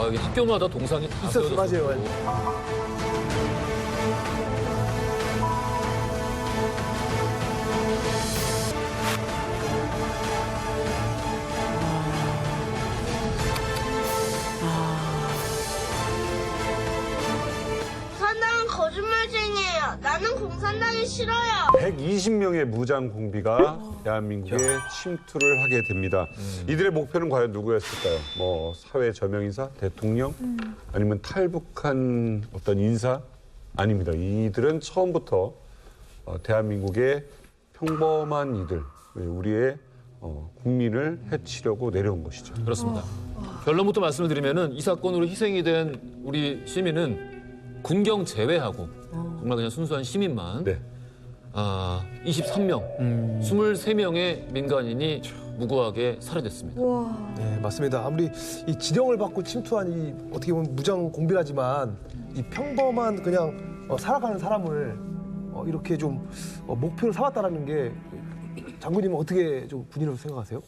이게 학교마다 동상이 다 있었어, 세워졌어요. 맞아요. 공산당은 거짓말쟁이에요. 나는 공산당이 싫어요. 120명의 무장 공비가 대한민국에 침투를 하게 됩니다. 이들의 목표는 과연 누구였을까요? 뭐 사회 저명 인사, 대통령, 아니면 탈북한 어떤 인사? 아닙니다. 이들은 처음부터 대한민국의 평범한 이들, 우리의 국민을 해치려고 내려온 것이죠. 그렇습니다. 결론부터 말씀을 드리면은 이 사건으로 희생이 된 우리 시민은 군경 제외하고 정말 그냥 순수한 시민만 네. 23명, 23명의 민간인이 무고하게 살해됐습니다. 네, 맞습니다. 아무리 이 지령을 받고 침투한 이 어떻게 보면 무장 공비라지만 이 평범한 그냥 살아가는 사람을 이렇게 좀 목표로 삼았다라는 게 장군님은 어떻게 좀 군인으로 생각하세요?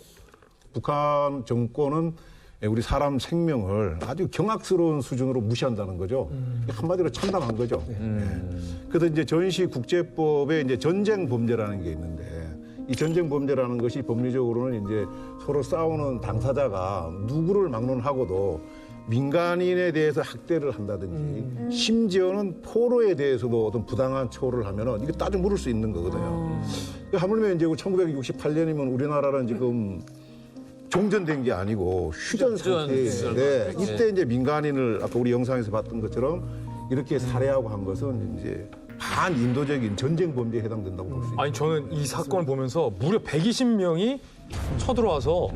북한 정권은 우리 사람 생명을 아주 경악스러운 수준으로 무시한다는 거죠. 한마디로 참담한 거죠. 그래서 이제 전시국제법에 이제 전쟁 범죄라는 게 있는데 이 전쟁 범죄라는 것이 법리적으로는 이제 서로 싸우는 당사자가 누구를 막론하고도 민간인에 대해서 학대를 한다든지 심지어는 포로에 대해서도 어떤 부당한 처우를 하면은 이게 따져 물을 수 있는 거거든요. 하물며 이제 1968년이면 우리나라는 지금 종전된 게 아니고 휴전 상태인데 이때 이제 민간인을 아까 우리 영상에서 봤던 것처럼 이렇게 살해하고 한 것은 이제 반인도적인 전쟁 범죄에 해당된다고 볼 수 있습니다. 아니 저는 이 사건을 보면서 무려 120명이 쳐들어와서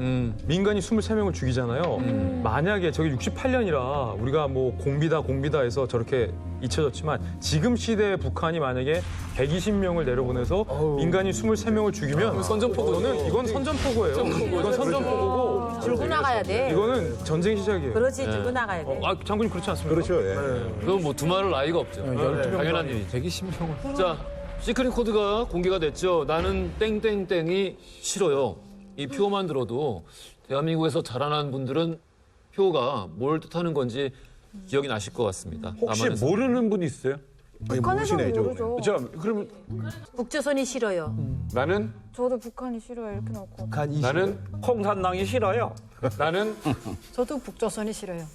민간인 23명을 죽이잖아요. 만약에 저게 68년이라 우리가 뭐 공비다 해서 저렇게 잊혀졌지만 지금 시대의 북한이 만약에 120명을 내려보내서 민간인 23명을 죽이면 선전포고는 이건 선전포고예요. 이건 선전포고고 들고 나가야 돼. 이거는 전쟁 시작이에요. 그렇지, 들고 나가야 돼. 장군님 그렇지 않습니까? 그렇죠. 예. 그건 뭐 두말할 나위가 없죠. 당연한 일이죠. 120명을. 자, 시크릿 코드가 공개가 됐죠. 나는 땡땡땡이 싫어요. 이 표만 들어도 대한민국에서 자라난 분들은 표가 뭘 뜻하는 건지 기억이 나실 것 같습니다. 혹시 남한에서. 모르는 분 있어요? 아니, 모르시네, 저. 자, 그러면 북조선이 싫어요. 나는 저도 북한이 싫어요. 이렇게 나올 것 같아요. 북한 나는 공산당이 싫어요. 나는 저도 북조선이 싫어요.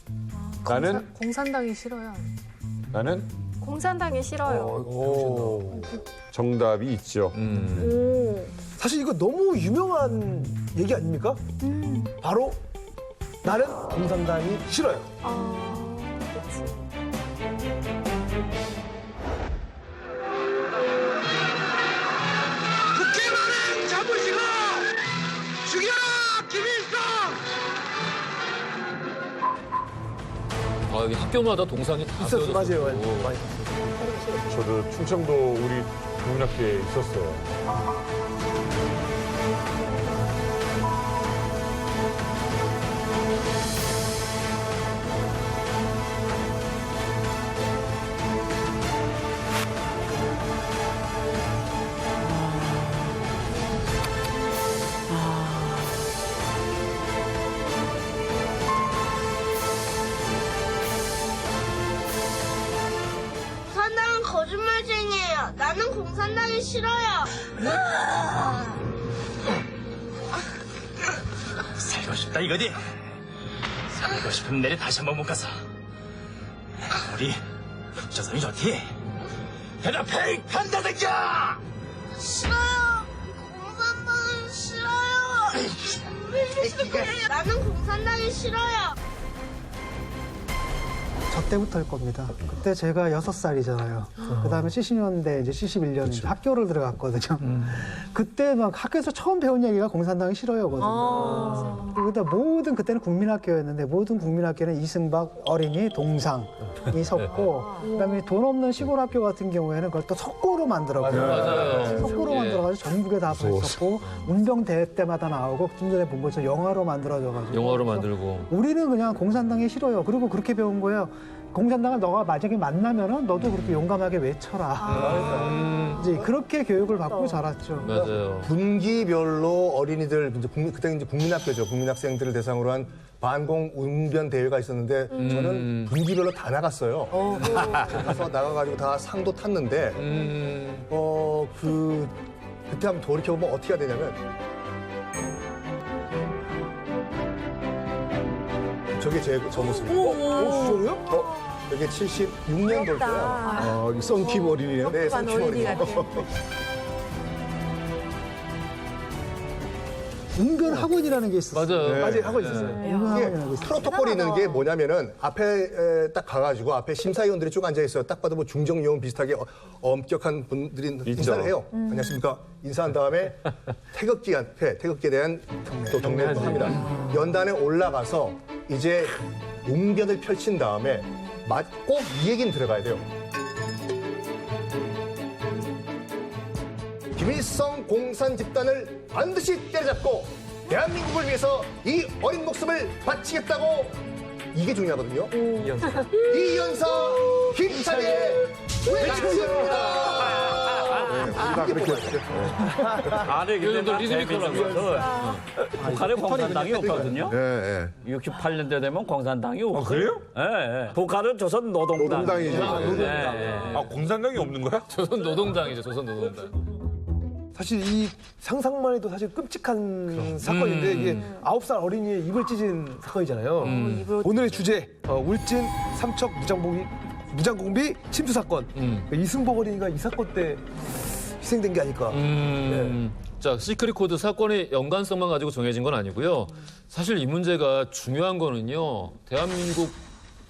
나는 공산당이 싫어요. 나는 공산당이 싫어요. 정답이 있죠. 사실 이거 너무 유명한 얘기 아닙니까? 바로 나는 공산당이 싫어요. 국회만은 잡으시고 죽여라 김일성! 이게 학교마다 동상이 다 있었어, 세워졌어요. 맞아요. 많이. 저도 충청도 우리 국민학교에 있었어요. 공산당은 거짓말쟁이에요. 나는 공산당이 싫어요. 살고 싶다 이거지? 살고 싶으면 내일 다시 한번 못 가서 우리 북조선이 좋지? 대답해 판다든가! 싫어요. 공산당은 싫어요. 나는 공산당이 싫어요. 저 때부터일 겁니다. 그때 제가 6살이잖아요. 그다음에 70년대, 이제 71년 이제 학교를 들어갔거든요. 그때 막 학교에서 처음 배운 얘기가 공산당이 싫어요거든요. 그때 모든 그때는 국민학교였는데 모든 국민학교는 이승박 어린이 동상이 섰고 그다음에 돈 없는 시골 학교 같은 경우에는 그걸 또 석고로 만들었고요. 맞아요. 석고로 예. 만들어가지고 전국에 다 있었고 문병 대회 때마다 나오고 좀 전에 본 것처럼 영화로 만들어져가지고 영화로 그래서 만들고. 우리는 그냥 공산당이 싫어요. 그리고 그렇게 배운 거예요. 공산당을 너가 만약에 만나면은 너도 그렇게 용감하게 외쳐라. 이제 그렇게 교육을 받고 자랐죠. 맞아요. 분기별로 어린이들 그때 이제 국민학교죠. 국민학생들을 대상으로 한 반공 웅변 대회가 있었는데 저는 분기별로 다 나갔어요. 가서 나가가지고 다 상도 탔는데 그때 한번 돌이켜보면 어떻게 해야 되냐면 저게 저 모습이에요. 진짜로요? 이게 76년도일 거예요. 이 썬킴 어린이네요. 네, 썬킴 어린이. 웅변 학원이라는 게 있었어요. 맞아요. 맞아요. 하고 있었어요. 웅변 이게 학원이라고 있었어요. 프로토콜이 있는 게 뭐냐면은 앞에 딱 가가지고 앞에 심사위원들이 쭉 앉아 있어요. 딱 봐도 뭐 중정요원 비슷하게 엄격한 분들이 인사를 해요. 안녕하십니까? 인사한 다음에 태극기에 대한 또 경례를 또 합니다. 연단에 올라가서 이제 웅변을 펼친 다음에 꼭 이 얘기는 들어가야 돼요. 김일성 공산 집단을 반드시 때려잡고 대한민국을 위해서 이 어린 목숨을 바치겠다고 이게 중요하거든요. 이 연사 힘차게 외칩니다. 다 그렇게 아니 근데 리즈미컬하면서 북한에 공산당이 없거든요. 예, 예. 68년대 되면 공산당이 없어요. 그래요? 예. 북한은 조선 노동당. 노동당이지. 공산당이 없는 거야? 조선 노동당이죠. 조선 노동당. 사실 이 상상만 해도 사실 끔찍한 사건인데 이게 9살 어린이의 입을 찢은 사건이잖아요. 오늘의 주제 울진 삼척 무장공비 침투 사건. 이승복 어린이가 이 사건 때 희생된 게 아닐까. 자, 시크릿 코드 사건의 연관성만 가지고 정해진 건 아니고요. 사실 이 문제가 중요한 거는요. 대한민국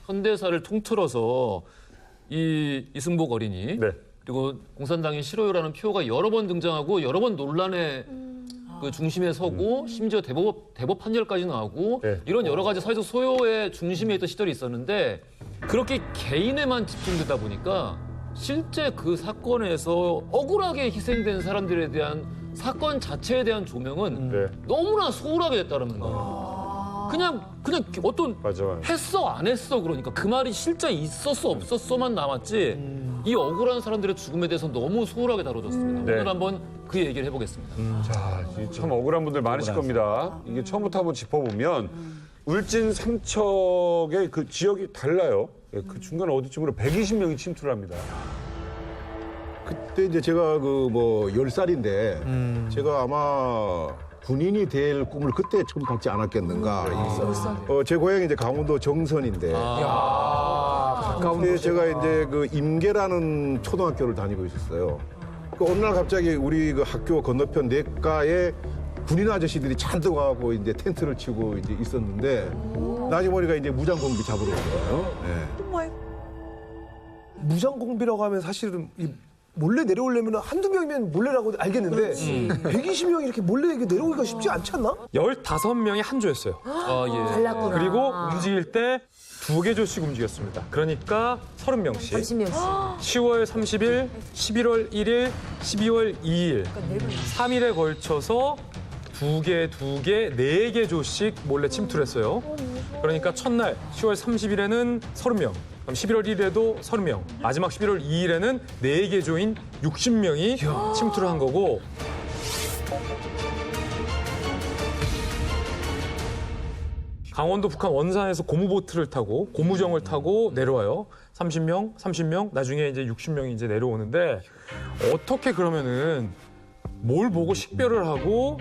현대사를 통틀어서 이 이승복 어린이 그리고 공산당이 싫어요라는 표가 여러 번 등장하고 여러 번 논란의 그 중심에 서고 심지어 대법 판결까지 나오고 이런 여러 가지 사회적 소요의 중심에 있던 시절이 있었는데 그렇게 개인에만 집중되다 보니까 실제 그 사건에서 억울하게 희생된 사람들에 대한 사건 자체에 대한 조명은 너무나 소홀하게 됐다는 거예요. 그냥 어떤 했어 안 했어 그러니까 그 말이 실제 있었어 없었어만 남았지 이 억울한 사람들의 죽음에 대해서 너무 소홀하게 다뤄졌습니다. 오늘 한번 그 얘기를 해보겠습니다. 자, 참 억울한 분들 많으실 겁니다. 이게 처음부터 한번 짚어보면 울진 삼척의 그 지역이 달라요. 그 중간 어디쯤으로 120명이 침투를 합니다. 그때 이제 제가 10살인데 제가 아마 군인이 될 꿈을 그때 처음 갖지 않았겠는가. 제 고향이 이제 강원도 정선인데. 그때 제가 이제 그 임계라는 초등학교를 다니고 있었어요. 어느 날 갑자기 우리 그 학교 건너편 냇가에 군인 아저씨들이 잔뜩 와갖고 이제 텐트를 치고 이제 있었는데 나중에 보니까 이제 무장공비 잡으러 온 거예요. 무장공비라고 하면 사실은 몰래 내려오려면 한두 명이면 몰래라고 알겠는데 120명이 이렇게 몰래 내려오기가 쉽지 않지 않나? 15명이 한 조였어요. 달랐구나. 그리고 움직일 때 2개 조씩 움직였습니다. 그러니까 30명씩. 30명씩. 10월 30일, 11월 1일, 12월 2일. 3일에 걸쳐서 2개, 4개 조씩 몰래 침투를 했어요. 그러니까 첫날 10월 30일에는 30명. 그럼 11월 1일에도 30명. 마지막 11월 2일에는 4개 조인 60명이 침투를 한 거고 강원도 북한 원산에서 고무보트를 타고 고무정을 타고 내려와요. 30명, 나중에 이제 60명이 이제 내려오는데 어떻게 그러면은 뭘 보고 식별을 하고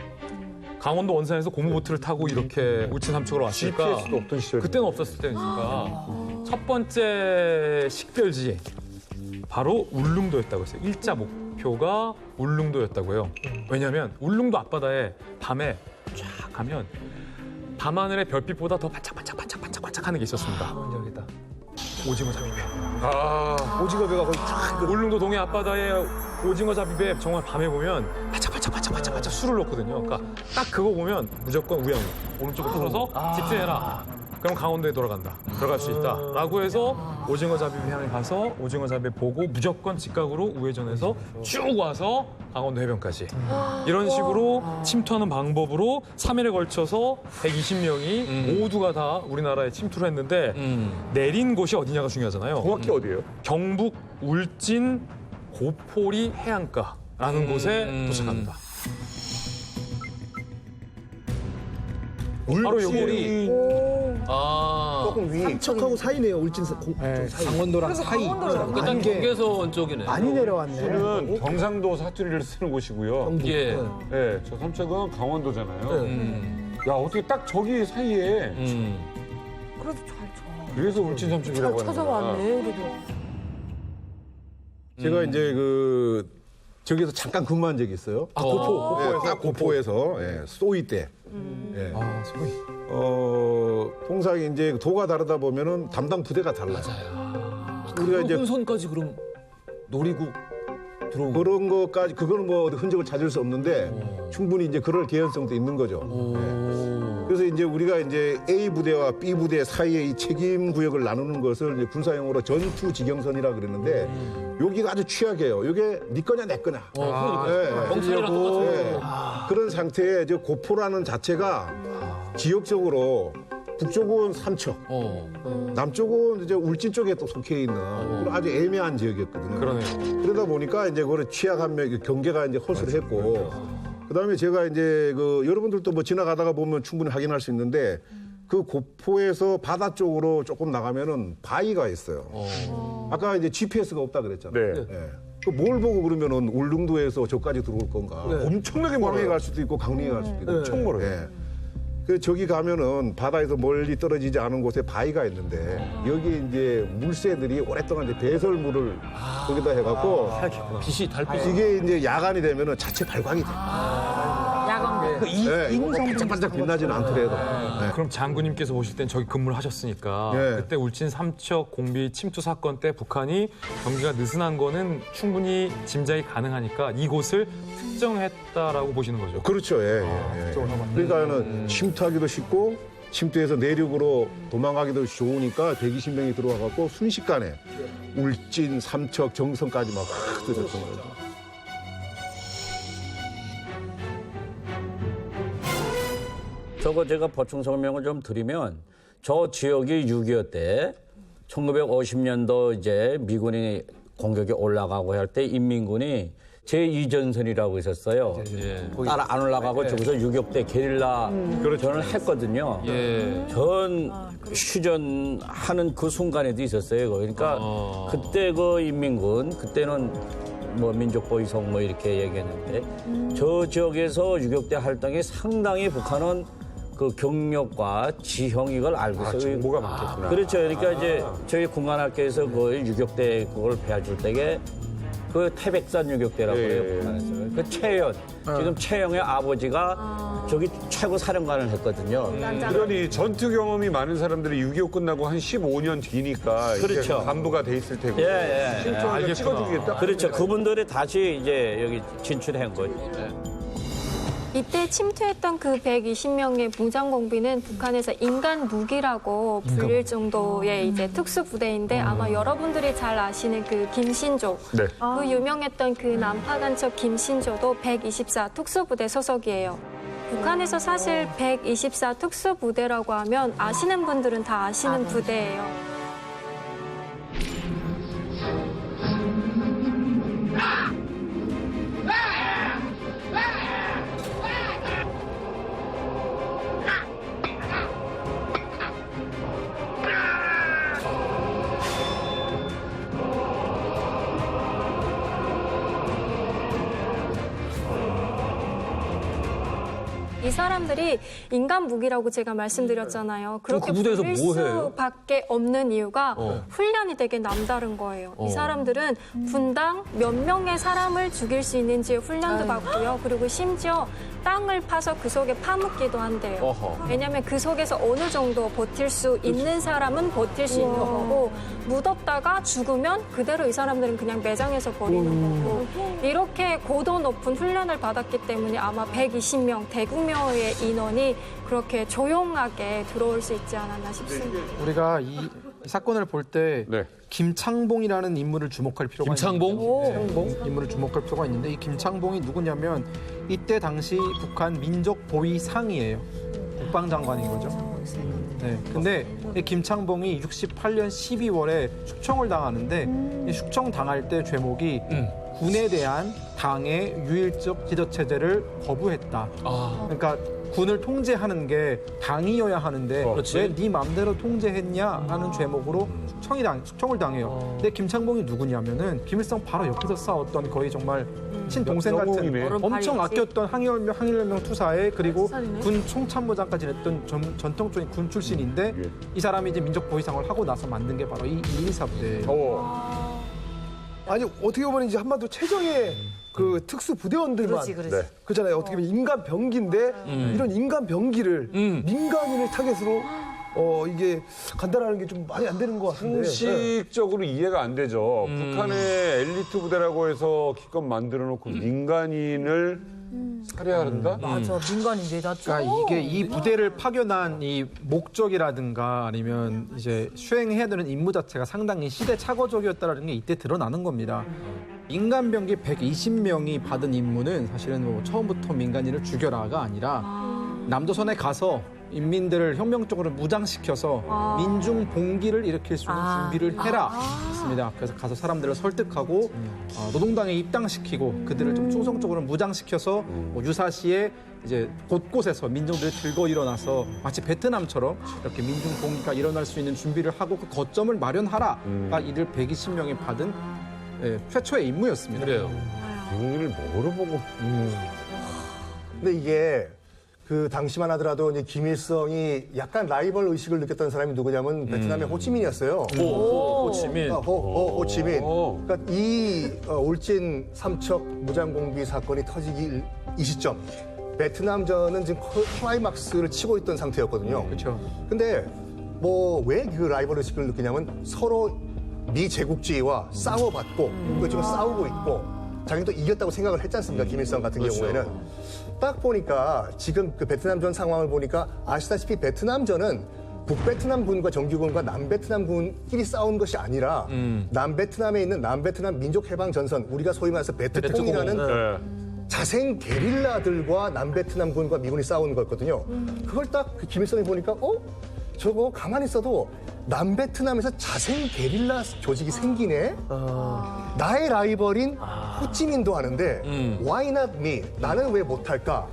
강원도 원산에서 고무보트를 타고 이렇게 울진 삼척으로 왔을까? GPS도 없던 시절. 그때는 없었을 때니까 첫 번째 식별지 바로 울릉도였다고 했어요. 일자 목표가 울릉도였다고요. 왜냐하면 울릉도 앞바다에 밤에 쫙 가면 밤하늘의 별빛보다 더 반짝반짝하는 게 있었습니다. 오징어 잡이배. 오징어 배가 거의 쫙 울릉도 동해 앞바다에 오징어 잡이배 정말 밤에 보면 반짝반짝 술을 넣거든요. 그러니까 딱 그거 보면 무조건 우영 오른쪽으로 틀어서 집중해라. 그럼 강원도에 들어갈 수 있다라고 해서 오징어 잡이 회항에 가서 오징어 잡이 보고 무조건 직각으로 우회전해서 쭉 와서 강원도 해변까지 이런 식으로 침투하는 방법으로 3일에 걸쳐서 120명이 모두가 다 우리나라에 침투를 했는데 내린 곳이 어디냐가 중요하잖아요. 정확히 어디예요? 경북 울진 고포리 해안가라는 곳에 도착합니다. 바로 여기 조금 위. 삼척하고 사이네요. 울진 강원도랑 사이. 일단 경계선 쪽이네. 많이 내려왔네. 는 경상도 사투리를 쓰는 곳이고요. 예. 네, 저 삼척은 강원도잖아요. 야, 어떻게 딱 저기 사이에 그래도 잘 쳐. 그래서 울진 삼척이라고 하는 거야. 찾아왔네, 그래도. 제가 이제 저기서 잠깐 근무한 적이 있어요. 고포에서. 딱 고포에서 소위 때. 예. 소위. 통상 이제 도가 다르다 보면은 담당 부대가 달라요. 우리가 이제 혼선까지 그럼 노리고 들어온 그런 것까지 그거는 뭐 흔적을 찾을 수 없는데 충분히 이제 그럴 개연성도 있는 거죠. 예. 그래서 이제 우리가 이제 A 부대와 B 부대 사이에 이 책임 구역을 나누는 것을 이제 군사용어로 전투 지경선이라 그러는데 여기가 아주 취약해요. 이게 네 거냐 내 거냐. 경찰이랑 똑같은 예. 그런 상태에 이제 고포라는 자체가 지역적으로 북쪽은 삼척, 남쪽은 이제 울진 쪽에 또 속해 있는 그런 아주 애매한 지역이었거든요. 그러네요. 그러다 보니까 이제 그걸 취약한 경계가 이제 허술했고, 그다음에 제가 이제 여러분들도 뭐 지나가다가 보면 충분히 확인할 수 있는데 그 고포에서 바다 쪽으로 조금 나가면은 바위가 있어요. 아까 이제 GPS가 없다 그랬잖아요. 네. 그 뭘 보고 그러면은 울릉도에서 저까지 들어올 건가? 엄청나게 포항에 멀어요. 갈 수도 있고 강릉에 갈 수도 있고 엄청 멀어요. 예. 그 저기 가면은 바다에서 멀리 떨어지지 않은 곳에 바위가 있는데 여기 이제 물새들이 오랫동안 이제 배설물을 거기다 해갖고 빛이 달빛이 이게 이제 야간이 되면은 자체 발광이 돼. 야광. 반짝반짝 빛나지는 않더라도. 네. 그럼 장군님께서 보실 땐 저기 근무를 하셨으니까 네. 그때 울진 삼척 공비 침투 사건 때 북한이 경기가 느슨한 거는 충분히 짐작이 가능하니까 이곳을 특정했다라고 보시는 거죠. 그렇죠. 예. 그러니까는 침투하기도 쉽고 침투해서 내륙으로 도망가기도 좋으니까 120명이 들어와갖고 순식간에 울진, 삼척, 정선까지 막 들었던 거죠. 저거 제가 보충 설명을 좀 드리면 저 지역이 6.25 때 1950년도 이제 미군이 공격에 올라가고 할 때 인민군이 제2전선이라고 있었어요. 따라 안 올라가고 저기서 6.25 때 게릴라 전을 했거든요. 전 휴전하는 그 순간에도 있었어요. 그러니까 그때 그 인민군 그때는 뭐 민족보위성 뭐 이렇게 얘기했는데 저 지역에서 6.25 때 활동이 상당히 북한은 그 경력과 지형 이걸 알고 있어요. 정보가 많겠구나. 그렇죠. 그러니까 이제 저희 군관학교에서 그 6.25 때 그걸 배워줄 때게 그 태백산 6.25 때라고 해요. 북한에서. 그 최연. 지금 최영의 아버지가 저기 최고 사령관을 했거든요. 그러니 전투 경험이 많은 사람들이 6.25 끝나고 한 15년 뒤니까 그렇죠. 이제 간부가 돼 있을 테고 예. 찍어주겠다. 그렇죠. 그분들이 다시 이제 여기 진출한 거죠. 이때 침투했던 그 120명의 무장공비는 북한에서 인간 무기라고 불릴 정도의 이제 특수부대인데 아마 여러분들이 잘 아시는 그 김신조, 네. 그 유명했던 그 남파간첩 김신조도 124 특수부대 소속이에요. 북한에서 사실 124 특수부대라고 하면 아시는 분들은 다 아시는 부대예요. 이 사람들이 인간 무기라고 제가 말씀드렸잖아요. 그렇게 그 부대에서 부릴 뭐 해요? 수밖에 없는 이유가 훈련이 되게 남다른 거예요. 이 사람들은 분당 몇 명의 사람을 죽일 수 있는지 훈련도 받고요. 그리고 심지어 땅을 파서 그 속에 파묻기도 한대요. 왜냐하면 그 속에서 어느 정도 버틸 수 있는 사람은 버틸 수 있는 거고 묻었다가 죽으면 그대로 이 사람들은 그냥 매장에서 버리는 거고 이렇게 고도 높은 훈련을 받았기 때문에 아마 120명, 대국명 참여의 인원이 그렇게 조용하게 들어올 수 있지 않았나 싶습니다. 우리가 이 사건을 볼 때 김창봉이라는 인물을 주목할 필요가 있는데 인물을 주목할 필요가 있는데 이 김창봉이 누구냐면 이때 당시 북한 민족보위상이에요. 국방장관인 거죠. 네. 근데 이 김창봉이 68년 12월에 숙청을 당하는데 이 숙청 당할 때 죄목이 군에 대한 당의 유일적 지도체제를 거부했다. 그러니까 군을 통제하는 게 당이어야 하는데 왜 네 맘대로 통제했냐라는 죄목으로 숙청을 당해요. 근데 김창봉이 누구냐면은 김일성 바로 옆에서 싸웠던 거의 정말 친동생 같은 엄청 아꼈던 항일연명 투사에 그리고 군 총참모장까지 했던 전통적인 군 출신인데 이 사람이 이제 민족보위상을 하고 나서 만든 게 바로 이 2.14 부대예요. 아니 어떻게 보면 이제 한반도 최정의 그 특수 부대원들만 그렇잖아요. 어떻게 보면 인간 병기인데 이런 인간 병기를 민간인을 타겟으로 이게 간다라는 게 좀 말이 안 되는 것 같은데. 상식적으로 이해가 안 되죠. 북한의 엘리트 부대라고 해서 기껏 만들어놓고 민간인을 살해한다? 맞아, 민간인 왜 그러니까 이게 이 부대를 파견한 이 목적이라든가 아니면 이제 수행해야 되는 임무 자체가 상당히 시대착오적이었다라는 게 이때 드러나는 겁니다. 인간 병기 120명이 받은 임무는 사실은 뭐 처음부터 민간인을 죽여라가 아니라 남조선에 가서 인민들을 혁명적으로 무장시켜서 민중 봉기를 일으킬 수 있는 준비를 해라 했습니다. 그래서 가서 사람들을 설득하고 노동당에 입당시키고 그들을 좀 충성적으로 무장시켜서 유사시에 이제 곳곳에서 민중들이 들고 일어나서 마치 베트남처럼 이렇게 민중 봉기가 일어날 수 있는 준비를 하고 그 거점을 마련하라가 이들 120명이 받은 최초의 임무였습니다. 그래요. 병기를 뭐로 보고? 근데 이게 그 당시만 하더라도 이제 김일성이 약간 라이벌 의식을 느꼈던 사람이 누구냐면 베트남의 호치민이었어요. 호치민. 호치민. 그러니까 이 울진 삼척 무장공비 사건이 터지기 이 시점 베트남전은 지금 클라이막스를 치고 있던 상태였거든요. 그렇죠. 근데 뭐 왜 그 라이벌 의식을 느끼냐면 서로 미 제국주의와 싸워봤고 그 지금 싸우고 있고 자기도 이겼다고 생각을 했지 않습니까? 김일성 같은 경우에는. 딱 보니까 지금 그 베트남전 상황을 보니까 아시다시피 베트남전은 북베트남군과 정규군과 남베트남군끼리 싸운 것이 아니라 남베트남에 있는 남베트남 민족해방전선 우리가 소위 말해서 베트콩이라는 자생 게릴라들과 남베트남군과 미군이 싸우는 거였거든요. 그걸 딱 그 김일성이 보니까 저거 가만히 있어도 남베트남에서 자생 게릴라 조직이 생기네. 나의 라이벌인 호찌민도 하는데 why not me? 나는 왜 못할까?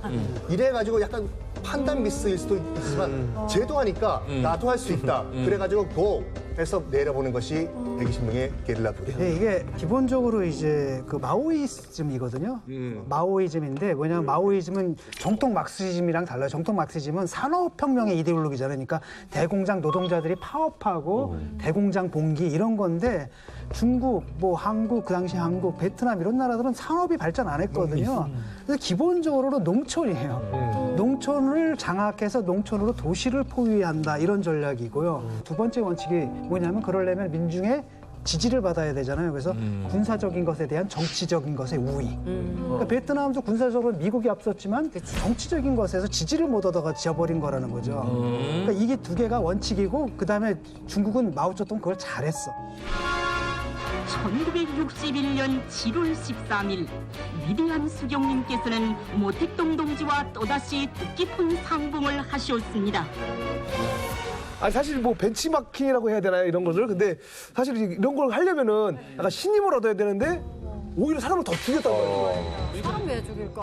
이래가지고 약간 판단 미스일 수도 있지만 쟤도 하니까 나도 할 수 있다. 그래가지고 go 해서 내려보는 것이 120명의 게릴라 부대. 네, 이게 기본적으로 이제 그 마오이즘이거든요. 마오이즘인데 뭐냐면 마오이즘은 정통 마르크시즘이랑 달라요. 정통 마르크시즘은 산업혁명의 이데올로기잖아요. 그러니까 대공장 노동자들이 파업하고 대공장 봉기 이런 건데 중국, 뭐 한국, 그 당시 한국, 베트남 이런 나라들은 산업이 발전 안 했거든요. 그래서 기본적으로 농촌이에요. 농촌을 장악해서 농촌으로 도시를 포위한다 이런 전략이고요. 두 번째 원칙이 뭐냐면 그러려면 민중의 지지를 받아야 되잖아요. 그래서 군사적인 것에 대한 정치적인 것의 우위. 그러니까 베트남도 군사적으로 미국이 앞섰지만 정치적인 것에서 지지를 못 얻어가 지어버린 거라는 거죠. 그러니까 이게 두 개가 원칙이고 그다음에 중국은 마오쩌둥 그걸 잘했어. 1961년 7월 13일 위대한 수경님께서는 모택동 동지와 또다시 뜻깊은 상봉을 하셨습니다. 아니 사실 뭐 벤치마킹이라고 해야 되나요 이런 것을. 근데 사실 이런 걸 하려면은 약간 신임을 얻어야 되는데 오히려 사람을 더 죽였다고 하는 사람 왜 죽일까?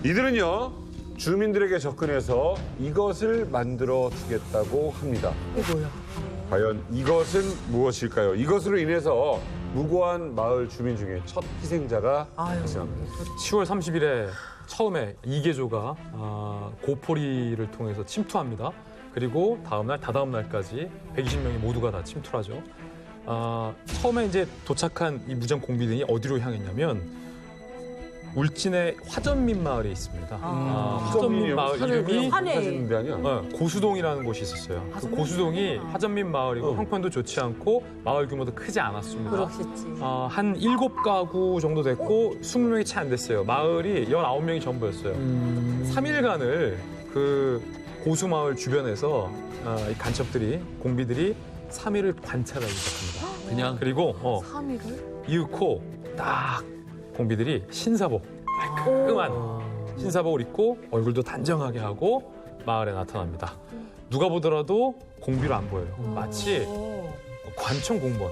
이들은요 주민들에게 접근해서 이것을 만들어 주겠다고 합니다. 이게 뭐야? 과연 이것은 무엇일까요? 이것으로 인해서 무고한 마을 주민 중에 첫 희생자가 발생합니다. 10월 30일에 처음에 이계조가 고포리를 통해서 침투합니다. 그리고 다음날, 다다음 날까지 120명이 모두가 다 침투를 하죠. 처음에 이제 도착한 이 무장 공비대이 어디로 향했냐면 울진의 화전민 마을에 있습니다. 화전민 마을 이름이 고수동이라는 곳이 있었어요. 그 고수동이 화전민 마을이고 형편도 좋지 않고 마을 규모도 크지 않았습니다. 그렇겠지. 한 7가구 정도 됐고 20명이 채 안 됐어요. 마을이 19명이 전부였어요. 3일간을 그 고수마을 주변에서 이 간첩들이 공비들이 3일을 관찰하기 시작합니다. 그냥 그리고 3일을? 이윽고 딱 공비들이 신사복 깔끔한 신사복을 입고 얼굴도 단정하게 하고 마을에 나타납니다. 누가 보더라도 공비로 안 보여요. 마치 관청 공무원,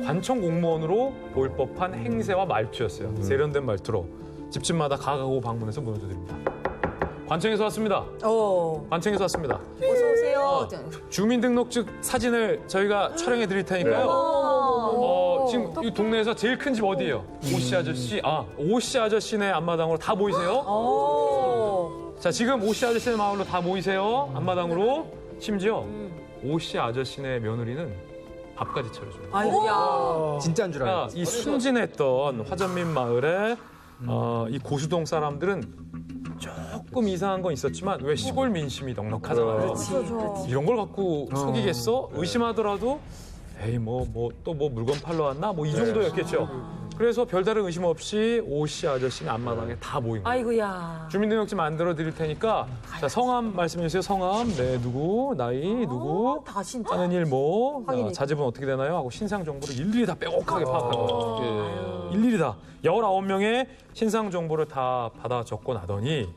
관청 공무원으로 보일 법한 행세와 말투였어요. 세련된 말투로 집집마다 가가고 방문해서 문을 두드립니다. 관청에서 왔습니다. 관청에서 왔습니다. 어서 오세요. 주민등록증 사진을 저희가 촬영해 드릴 테니까요. 지금 이 동네에서 제일 큰 집 어디예요? 오씨 아저씨. 오씨 아저씨네 앞마당으로 다 모이세요. 자, 지금 오씨 아저씨네 마을로 다 모이세요. 앞마당으로. 심지어 오씨 아저씨네 며느리는 밥까지 차려줍니다. 아이고야. 진짜인 줄 알았어. 이 순진했던 화전민 마을에 이 고수동 사람들은 조금 이상한 건 있었지만 왜 시골 민심이 넉넉하잖아요. 이런 걸 갖고 속이겠어? 의심하더라도 에이 또 물건 팔러 왔나? 이 정도였겠죠. 그래서 별다른 의심 없이 오씨 아저씨는 앞마당에 다 모인 거예요. 아이고야. 주민등록증 만들어 드릴 테니까 자, 성함 말씀해 주세요. 성함, 네, 누구, 나이, 누구, 다 진짜. 하는 일 자제분 어떻게 되나요? 하고 신상 정보를 일일이 다 빼곡하게 파악한 거예요. 일일이 다 19명의 신상 정보를 다 받아 적고 나더니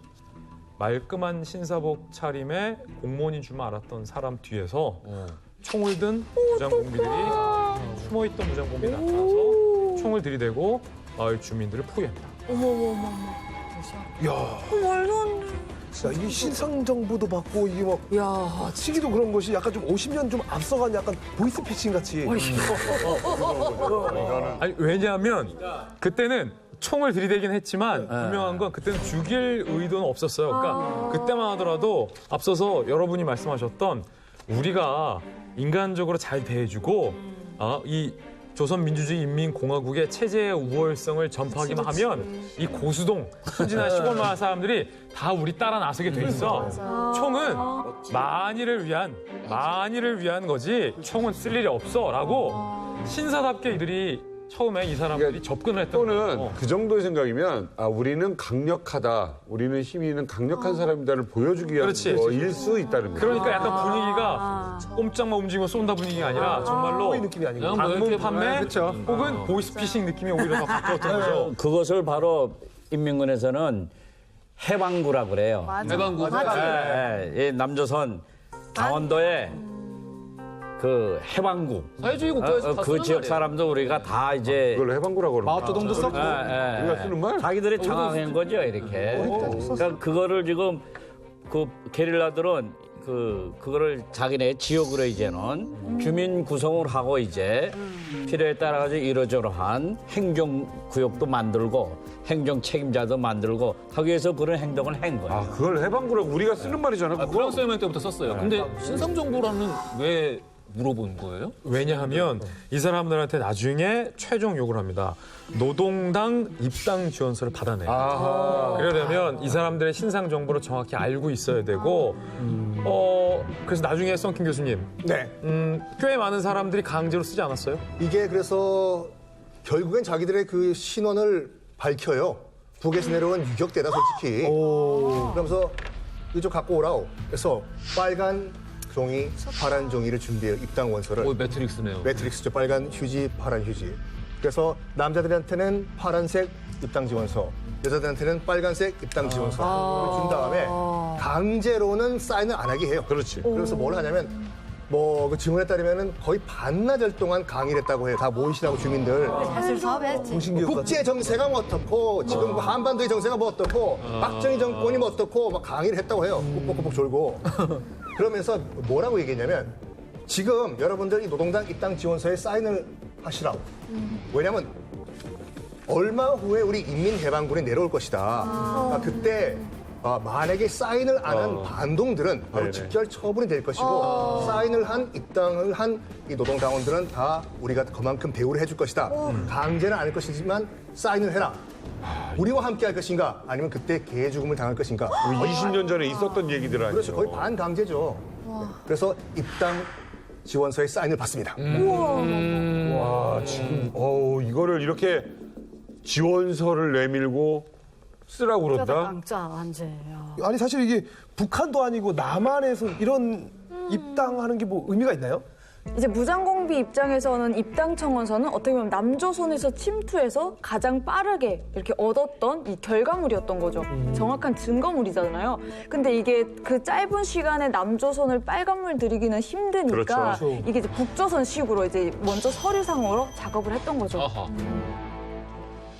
말끔한 신사복 차림에 공무원인 줄만 알았던 사람 뒤에서 총을 든 무장공비들이 숨어있던 무장공비 나타나서 총을 들이대고 마을 주민들을 포위합니다. 어머머머. 야, 말도 안 돼. 야, 이 신상 정보도 받고 이게 막 야, 시기도 그런 것이 약간 좀 50년 좀 앞서간 약간 보이스피싱 같이. 아니, 왜냐하면 그때는 총을 들이대긴 했지만 분명한 건 그때는 죽일 의도는 없었어요. 그러니까 그때만 하더라도 앞서서 여러분이 말씀하셨던 우리가 인간적으로 잘 대해주고 이 조선민주주의인민공화국의 체제의 우월성을 전파하기만 하면 이 고수동, 순진한 시골 마을 사람들이 다 우리 따라 나서게 돼 있어. 총은 만일을 위한 거지 총은 쓸 일이 없어라고 신사답게 이들이 처음에 이 사람들이 접근을 했던 또는 그 정도의 생각이면 우리는 강력하다, 우리는 힘이 있는 강력한 사람이다를 보여주기 위한 거일 수 있다는 거죠. 그러니까 약간 분위기가 꼼짝만 움직이면 쏜다 분위기가 아니라 정말로 느낌이 아니고 방문 판매 혹은 보이스피싱 느낌이 오히려 더 가까웠던 거죠. 그것을 바로 인민군에서는 해방구라 그래요. 해방구. 이 남조선 강원도에 그 해방구. 사회주의 국가에서 다 그 쓰는 지역 말이에요. 사람도 우리가 다 이제 그걸 해방구라고 그러는 마오쩌둥도 썼고. 우리가 쓰는 말? 자기들이 장악한 거죠, 이렇게. 그러니까 그거를 지금 그 게릴라들은 그거를 자기네 지역으로 이제는 주민 구성을 하고 이제 필요에 따라 가지고 이러저러한 행정 구역도 만들고 행정 책임자도 만들고 하기 위해서 그런 행동을 한 거예요. 그걸 해방구라고 우리가 쓰는 말이잖아. 프랑스 혁명 때부터 썼어요. 근데 신상 정보라는 왜 물어본 거예요? 왜냐하면 이 사람들한테 나중에 최종 요구를 합니다. 노동당 입당 지원서를 받아내. 그러려면 이 사람들의 신상 정보를 정확히 알고 있어야 되고, 그래서 나중에 썬킨 교수님, 네. 꽤 많은 사람들이 강제로 쓰지 않았어요? 이게 그래서 결국엔 자기들의 그 신원을 밝혀요. 북에서 내려온 유격대다 솔직히. 그러면서 이거 좀 갖고 오라오. 그래서 빨간 종이, 파란 종이를 준비해요. 입당 원서를. 매트릭스네요. 매트릭스죠. 빨간 휴지, 파란 휴지. 그래서 남자들한테는 파란색 입당 지원서, 여자들한테는 빨간색 입당 지원서를 준 다음에 강제로는 사인을 안 하게 해요. 그렇지. 그래서 뭘 하냐면 그 증언에 따르면은 거의 반나절 동안 강의를 했다고 해요. 다 모이시라고 주민들. 사실 사업했지. 국제 정세가 뭐 어떻고 지금 그 한반도의 정세가 뭐 어떻고 박정희 정권이 뭐 어떻고 막 강의를 했다고 해요. 꾹꾹꾹 졸고. 그러면서 뭐라고 얘기했냐면 지금 여러분들 이 노동당 입당 지원서에 사인을 하시라고. 왜냐면 얼마 후에 우리 인민해방군이 내려올 것이다. 그때 만약에 사인을 안 한 반동들은 바로 직결 처분이 될 것이고 사인을 한 입당을 한 이 노동당원들은 다 우리가 그만큼 대우를 해줄 것이다. 강제는 안 할 것이지만 사인을 해라. 우리와 함께 할 것인가 아니면 그때 개 죽음을 당할 것인가. 20년 전에 있었던 얘기들 아니에요. 그렇죠. 거의 반강제죠. 그래서 입당 지원서에 사인을 받습니다. 와, 지금 이거를 이렇게 지원서를 내밀고 쓰라고 그런다? 깜짝 완전. 아니 사실 이게 북한도 아니고 남한에서 이런 입당하는 게 뭐 의미가 있나요? 이제 무장공비 입장에서는 입당 청원서는 어떻게 보면 남조선에서 침투해서 가장 빠르게 이렇게 얻었던 이 결과물이었던 거죠. 정확한 증거물이잖아요. 근데 이게 그 짧은 시간에 남조선을 빨간물 들이기는 힘드니까 그렇죠. 이게 이제 북조선식으로 이제 먼저 서류상으로 작업을 했던 거죠.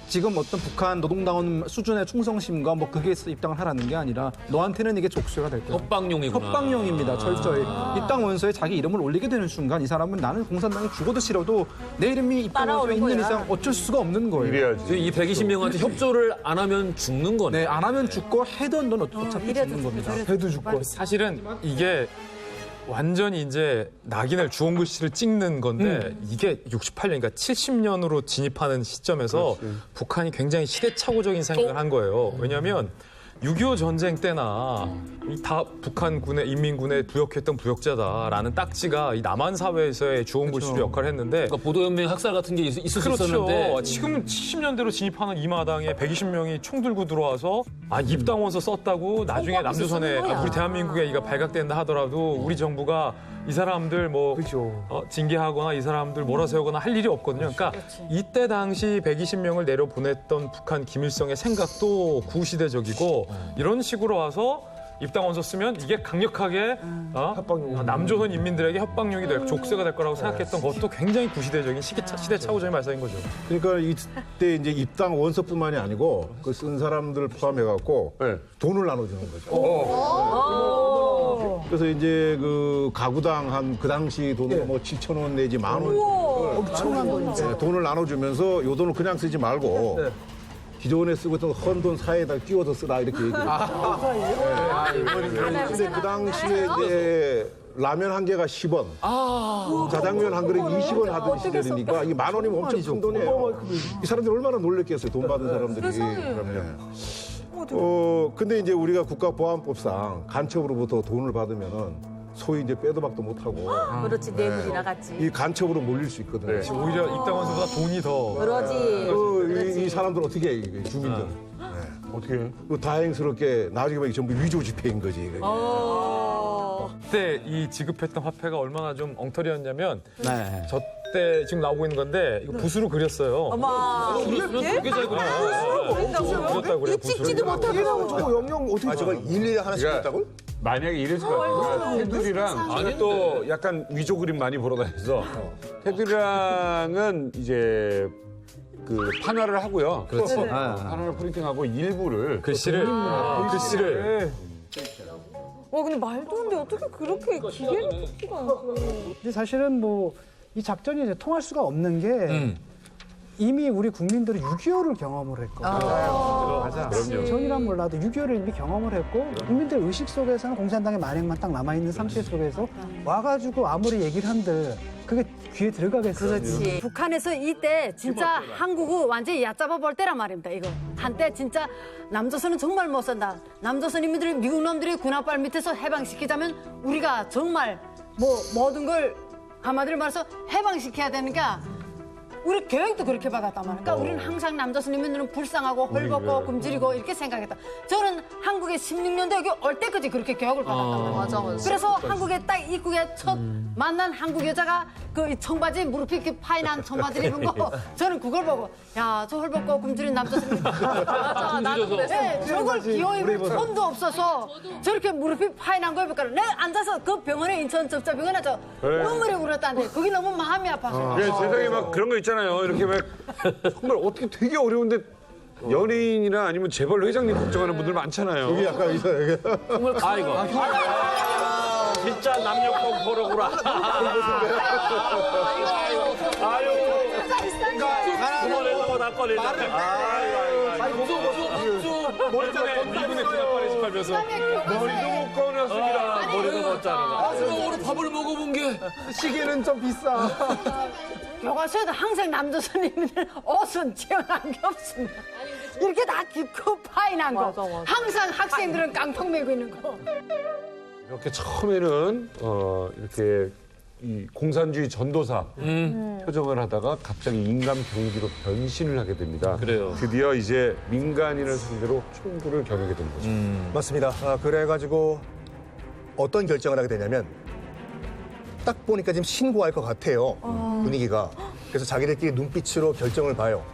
지금 어떤 북한 노동당원 수준의 충성심과 뭐 그게 있어 입당을 하라는 게 아니라 너한테는 이게 족쇄가 될 거야. 협박용이구나. 협박용입니다. 철저히. 입당 원서에 자기 이름을 올리게 되는 순간 이 사람은 나는 공산당이 죽어도 싫어도 내 이름이 입당 원서에 있는 이상 어쩔 수가 없는 거예요. 이래야지. 이 120명한테 협조를 안 하면 죽는 거네. 네, 안 하면 죽고 해던 넌 어차피 죽는 겁니다. 해도 죽고. 사실은 이게 완전히 이제 낙인을 주홍 글씨를 찍는 건데 이게 68년, 그러니까 70년으로 진입하는 시점에서 북한이 굉장히 시대착오적인 생각을 한 거예요. 왜냐하면 6.25 전쟁 때나 이 다 북한군의 인민군에 부역했던 부역자다라는 딱지가 이 남한 사회에서의 주홍 글씨로 역할을 했는데 그러니까 보도연맹 학살 같은 게 있을 수 그렇죠. 있었는데 지금은 70년대로 진입하는 이 마당에 120명이 총 들고 들어와서 입당원서 썼다고 나중에 남조선에 우리 대한민국에 이가 발각된다 하더라도 우리 정부가 이 사람들 뭐 징계하거나 이 사람들 몰아세우거나 할 일이 없거든요. 그러니까 이때 당시 120명을 내려보냈던 북한 김일성의 생각도 구시대적이고 이런 식으로 와서 입당원서 쓰면 이게 강력하게 남조선 인민들에게 협박용이 될 족쇄가 될 거라고 생각했던 것도 굉장히 구시대적인 시대착오적인 발상인 거죠. 그러니까 이때 이제 입당 원서뿐만이 아니고 그 쓴 사람들을 포함해갖고 돈을 나눠주는 거죠. 그래서 이제 그 가구당 한 그 당시 돈으로 뭐 7,000원 내지 10,000원 엄청난 돈이죠. 돈을 나눠주면서 요 돈을 그냥 쓰지 말고 기존에 쓰고 있던 헌돈 사이에다 끼워서 쓰라 이렇게 얘기를 해요. 근데 그 당시에 이제 라면 한 개가 10원, 짜장면 한 그릇 20원 하던 시절이니까 이 10,000원이면 엄청 큰 돈이에요. 이 사람들이 얼마나 놀랬겠어요, 돈 받은 사람들이. 그럼요. 근데 이제 우리가 국가보안법상 간첩으로부터 돈을 받으면은 소위 이제 빼도 박도 못하고. 그렇지, 뇌물이 나갔지. 이 간첩으로 몰릴 수 있거든요. 오히려 입당원서보다 돈이 더. 그러지. 이 사람들 어떻게 해, 이게 주민들. 어떻게 해? 다행스럽게 나중에 보면 전부 위조 지폐인 거지. 이게. 그때 이 지급했던 화폐가 얼마나 좀 엉터리였냐면 저때 지금 나오고 있는 건데 이거 붓으로 그렸어요. 어머. 되게 잘 그렸다고 그래요. 찍지도 못하게 저거 영영 어떻게 저걸 일일이 하나씩 했다고? 만약에 이랬을 것 같아요. 테두리랑 제가 또 약간 위조 그림 많이 보러 다녀서 테두리랑은 이제 그 판화를 하고요. 그렇지. 판화를 프린팅하고 일부를 글씨를. 근데 말도 안 돼. 어떻게 그렇게 기계를 뽑기가 않고. 근데 사실은 뭐 이 작전이 이제 통할 수가 없는 게 이미 우리 국민들은 6.25를 경험을 했거든요. 맞아. 전이란 몰라도 6.25를 이미 경험을 했고 국민들 의식 속에서는 공산당의 만행만 딱 남아있는 상태 속에서 와가지고 아무리 얘기를 한들 그게 귀에 들어가겠어요. 그렇지. 북한에서 이때 진짜 한국을 완전히 얕잡아 볼 때란 말입니다. 이거 한때 진짜 남조선은 정말 못 산다. 남조선 인민들이 미국 놈들이 군합발 밑에서 해방시키자면 우리가 정말 뭐 모든 걸 한마디로 말해서 해방시켜야 되니까 우리 교육도 그렇게 받았단 말이야. 그러니까 우리는 항상 남조선 인민들은 불쌍하고 헐벗고 굶주리고 이렇게 생각했다. 저는 한국에 16년대 여기 올 때까지 그렇게 교육을 받았단 말이야. 맞아. 그래서 한국에 딱 입국에 첫 만난 한국 여자가 그 청바지 무릎 이렇게 파인한 청바지를 입은 거 저는 그걸 보고 야, 저 헐벗고 굶주린 남조선 인민. 맞아, 나도 그랬어. 네, 저걸 기어 입을 손도 없어서 저렇게 무릎이 파인한 거 입을까. 내가 앉아서 그 병원에 인천 접자병원에 저 눈물이 울었다는데 그게 너무 마음이 아파서. 세상에 막 그런 거 있잖아요. 이렇게 막 정말 어떻게 되게 어려운데 연예인이나 아니면 재벌 회장님 걱정하는 분들 많잖아요. 여기 약간 이상하게. 아이고. 진짜 남녀권 포로구나. 머리 전에 미군의 군합발에 가면서 머리도 못 꺼냈습니다. 머리가 못 자르가. 오늘 밥을 먹어본 게 시계는 좀 비싸. 교과서에도 항상 남자 선생님들 옷은 튀어나온 게 없습니다. 이렇게 다 깊고 파인한 거. 항상 학생들은 깡통 메고 있는 거. 이렇게 처음에는 이렇게 이 공산주의 전도사 표정을 하다가 갑자기 인간 병기로 변신을 하게 됩니다. 그래요. 드디어 이제 민간인을 상대로 총구를 겨누게 된 거죠. 맞습니다. 그래가지고 어떤 결정을 하게 되냐면 딱 보니까 지금 신고할 것 같아요. 분위기가. 그래서 자기들끼리 눈빛으로 결정을 봐요.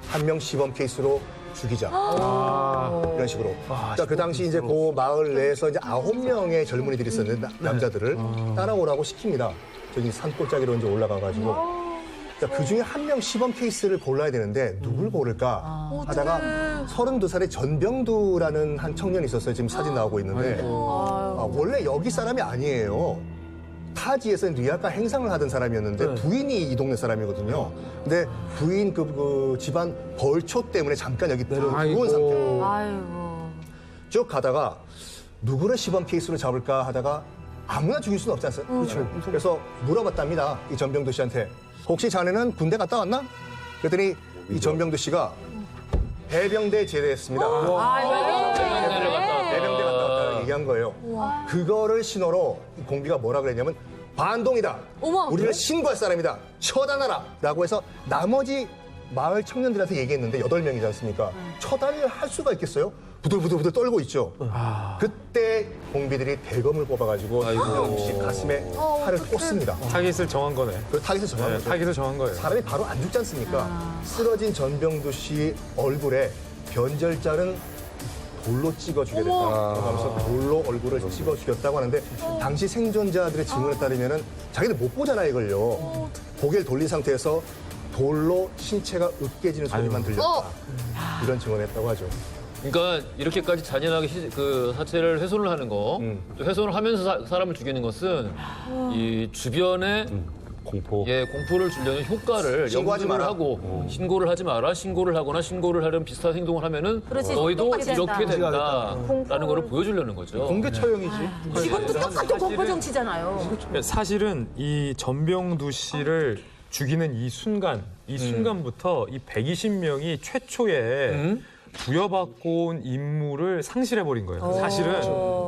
한 명 시범 케이스로 죽이자. 이런 식으로. 그러니까 그 당시 이제 그 마을 내에서 이제 9명의 젊은이들이 있었는데 남자들을 따라오라고 시킵니다. 저기 산골짜기로 이제 올라가가지고. 그러니까 그 중에 한 명 시범 케이스를 골라야 되는데 누굴 고를까 하다가 32살의 전병두라는 한 청년이 있었어요. 지금 사진 나오고 있는데 원래 여기 사람이 아니에요. 타지에서 리아카 행상을 하던 사람이었는데 부인이 이 동네 사람이거든요. 근데 부인 그 집안 벌초 때문에 잠깐 여기 들어온 상태예요. 쭉 가다가 누구를 시범 케이스로 잡을까 하다가 아무나 죽일 수는 없지 않습니까? 그렇죠. 그래서 물어봤답니다. 이 전병두 씨한테. 혹시 자네는 군대 갔다 왔나? 그랬더니 이 전병두 씨가 해병대 제대했습니다. 해병대 갔다 왔다고 얘기한 거예요. 그거를 신호로 공비가 뭐라 그랬냐면 반동이다. 우리를 신고할 사람이다. 처단하라. 라고 해서 나머지 마을 청년들한테 얘기했는데 8명이지 않습니까? 처단을 할 수가 있겠어요? 부들부들 떨고 있죠. 그때 공비들이 대검을 뽑아가지고 전병두 씨 가슴에 칼을 꽂습니다. 타깃을 정한 거네. 그 타깃을 정한 거죠. 타깃을 정한 거예요. 사람이 바로 안 죽지 않습니까? 쓰러진 전병두 씨 얼굴에 변절자는 돌로 찍어 죽여야 된다. 그러면서 돌로 얼굴을 찍어 죽였다고 하는데 당시 생존자들의 증언에 따르면은 자기들 못 보잖아요, 이걸요. 고개를 돌린 상태에서 돌로 신체가 으깨지는 소리만 들렸다. 이런 증언을 했다고 하죠. 그러니까 이렇게까지 잔인하게 그 사체를 훼손을 하는 거, 또 훼손을 하면서 사람을 죽이는 것은 이 주변에 공포를 주려는 효과를 신고하지 염두를 마라. 하고 신고를 하지 마라. 신고를 하거나 신고를 하려는 비슷한 행동을 하면은 너희도 이렇게 된다라는 거를 보여주려는 거죠. 공개 처형이지. 지금도 똑같은 공포 정치잖아요. 사실은 이 전병두 씨를 죽이는 이 순간부터 이 120명이 최초의 부여받고 온 임무를 상실해버린 거예요. 사실은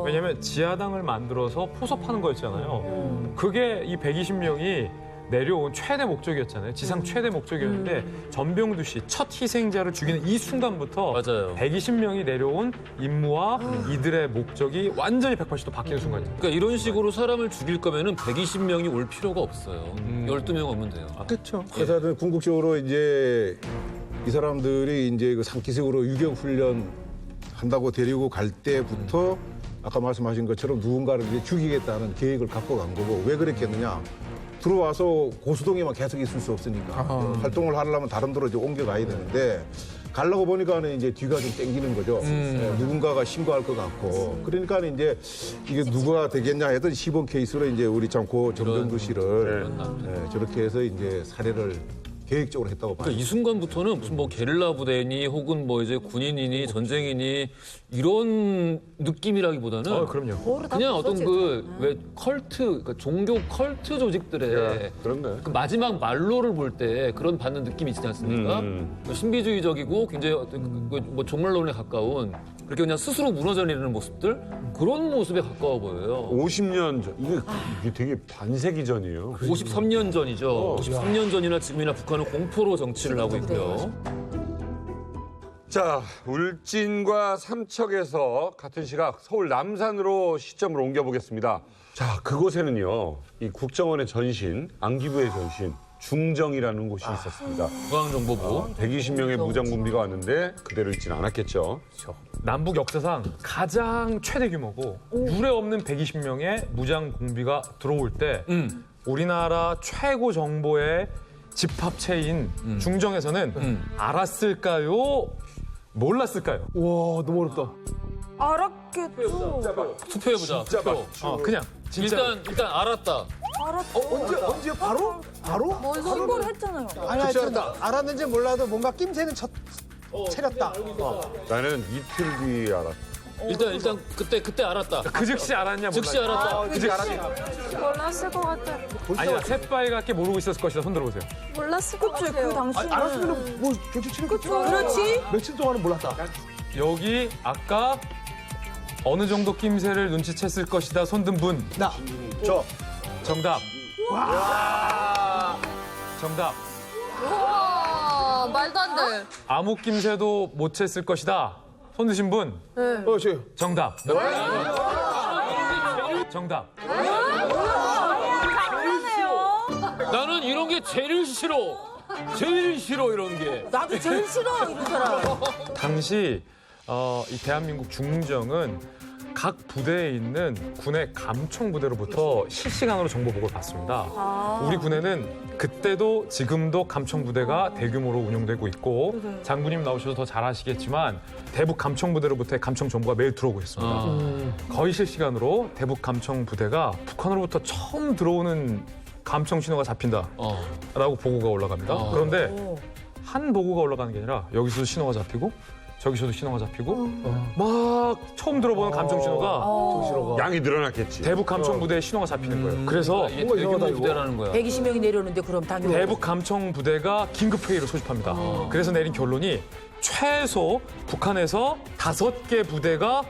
왜냐하면 지하당을 만들어서 포섭하는 거였잖아요. 그게 이 120명이 내려온 최대 목적이었잖아요. 지상 최대 목적이었는데 전병두 씨 첫 희생자를 죽이는 이 순간부터 맞아요. 120명이 내려온 임무와 이들의 목적이 완전히 180도 바뀌는 순간이에요. 그러니까 이런 식으로 사람을 죽일 거면은 120명이 올 필요가 없어요. 12명 오면 돼요. 그렇죠. 그래서 하여튼 궁극적으로 이제 이 사람들이 이제 그 상기식으로 유경 훈련 한다고 데리고 갈 때부터 아까 말씀하신 것처럼 누군가를 이제 죽이겠다는 계획을 갖고 간 거고 왜 그랬겠느냐? 들어와서 고수동에만 계속 있을 수 없으니까 활동을 하려면 다른 데로 이제 옮겨가야 되는데 가려고 보니까는 이제 뒤가 좀 땡기는 거죠. 누군가가 신고할 것 같고 그러니까 이제 이게 누가 되겠냐 했던 시범 케이스로 이제 우리 참 고 전병두 씨를 저렇게 해서 이제 살해를 계획적으로 했다고 봐요. 그러니까 이 순간부터는 무슨 뭐 게릴라 부대니 혹은 뭐 이제 군인이니 전쟁이니 이런 느낌이라기보다는 그럼요. 그냥 어떤 그 왜 컬트, 그러니까 종교 컬트 조직들의 그런가요? 그 마지막 말로를 볼 때 그런 받는 느낌이 있지 않습니까? 신비주의적이고 굉장히 뭐 종말론에 가까운 그렇게 그냥 스스로 무너져 내리는 모습들 그런 모습에 가까워 보여요. 50년 전 이게 되게 반세기 전이에요. 53년 전이죠. 53년 전이나 지금이나 북한은 공포로 정치를 하고 있고요. 자, 울진과 삼척에서 같은 시각 서울 남산으로 시점을 옮겨보겠습니다. 자, 그곳에는요, 이 국정원의 전신, 안기부의 전신, 중정이라는 곳이 있었습니다. 중앙정보부. 120명의 무장군비가 왔는데 그대로 있지는 않았겠죠. 남북 역사상 가장 최대 규모고 유례 없는 120명의 무장 공비가 들어올 때 우리나라 최고 정보의 집합체인 중정에서는 알았을까요? 몰랐을까요? 와 너무 어렵다. 알았겠죠. 투표해보자. 투표. 그냥 진짜 일단 알았다. 언제 바로? 신고를 했잖아요. 아니, 알았는지 몰라도 뭔가 낌새는 차렸다. 나는 이틀 뒤에 알았다. 일단 그때 알았다. 그 즉시 알았냐? 즉시 몰랐냐? 알았다. 그 즉시 알았냐? 몰랐을 것 같아. 아니야, 새빨갛게 모르고 있었을 것이다. 손 들어보세요. 몰랐을 것 같아요. 그 당시에. 알았으면 뭐 경치 치렀겠죠. 그렇지. 며칠 동안은 몰랐다. 여기 아까 어느 정도 낌새를 눈치챘을 것이다. 손든 분. 저. 정답. 정답. 우와, 말도 안 돼. 아무 낌새도 못 챘을 것이다. 손 드신 분. 정답. 정답. 나는 이런 게 제일 싫어. 제일 싫어 이런 게. 나도 제일 싫어, 이런 사람. 당시 이 대한민국 중정은 각 부대에 있는 군의 감청 부대로부터 실시간으로 정보 보고를 받습니다. 우리 군에는 그때도 지금도 감청 부대가 대규모로 운영되고 있고 장군님 나오셔서 더 잘 아시겠지만 대북 감청 부대로부터의 감청 정보가 매일 들어오고 있습니다. 거의 실시간으로 대북 감청 부대가 북한으로부터 처음 들어오는 감청 신호가 잡힌다라고 보고가 올라갑니다. 그런데 한 보고가 올라가는 게 아니라 여기서도 신호가 잡히고 저기서도 신호가 잡히고 막 처음 들어보는 감청 신호가 양이 늘어났겠지. 대북 감청 부대의 신호가 잡히는 거예요. 그래서 이게 대규모 부대라는 거야. 120명이 내려오는데 그럼 당연히. 대북 감청 부대가 긴급 회의를 소집합니다. 그래서 내린 결론이 최소 북한에서 5개 부대가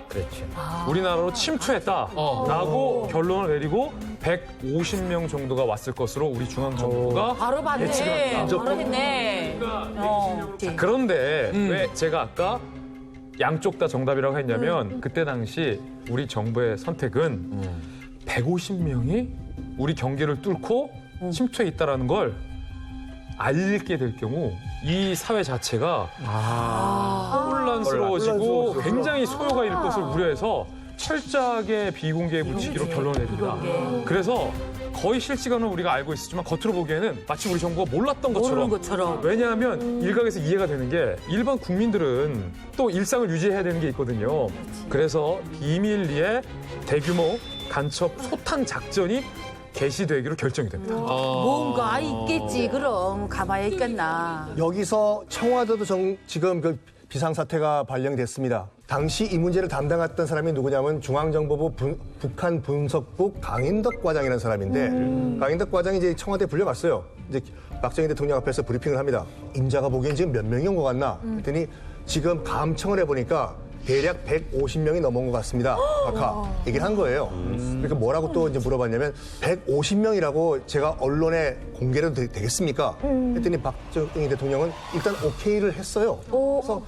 우리나라로 침투했다라고 결론을 내리고 150명 정도가 왔을 것으로 우리 중앙정부가 바로 봤네. 예측을 합니다. 바로 했네. 자, 그런데 왜 제가 아까 양쪽 다 정답이라고 했냐면 그때 당시 우리 정부의 선택은 150명이 우리 경계를 뚫고 침투해 있다는 걸 알게 될 경우 이 사회 자체가 혼란스러워지고 굉장히 소요가 일 것을 우려해서 철저하게 비공개에 붙이기로 결론을 내립니다. 그래서 거의 실시간으로 우리가 알고 있었지만 겉으로 보기에는 마치 우리 정부가 몰랐던 것처럼. 왜냐하면 일각에서 이해가 되는 게 일반 국민들은 또 일상을 유지해야 되는 게 있거든요. 그래서 비밀리에 대규모 간첩 소탕 작전이 개시되기로 결정이 됩니다. 뭔가 있겠지. 그럼 가만히 있겠나. 여기서 청와대도 지금 그 비상사태가 발령됐습니다. 당시 이 문제를 담당했던 사람이 누구냐면 중앙정보부 북한 분석국 강인덕 과장이라는 사람인데 강인덕 과장이 이제 청와대에 불려갔어요. 이제 박정희 대통령 앞에서 브리핑을 합니다. 임자가 보기엔 지금 몇 명이 온 것 같나? 그랬더니 지금 감청을 해보니까 대략 150명이 넘은 것 같습니다. 아까 얘기를 한 거예요. 그러니까 뭐라고 또 이제 물어봤냐면 150명이라고 제가 언론에 공개를 되겠습니까? 했더니 박정희 대통령은 일단 오케이를 했어요. 그래서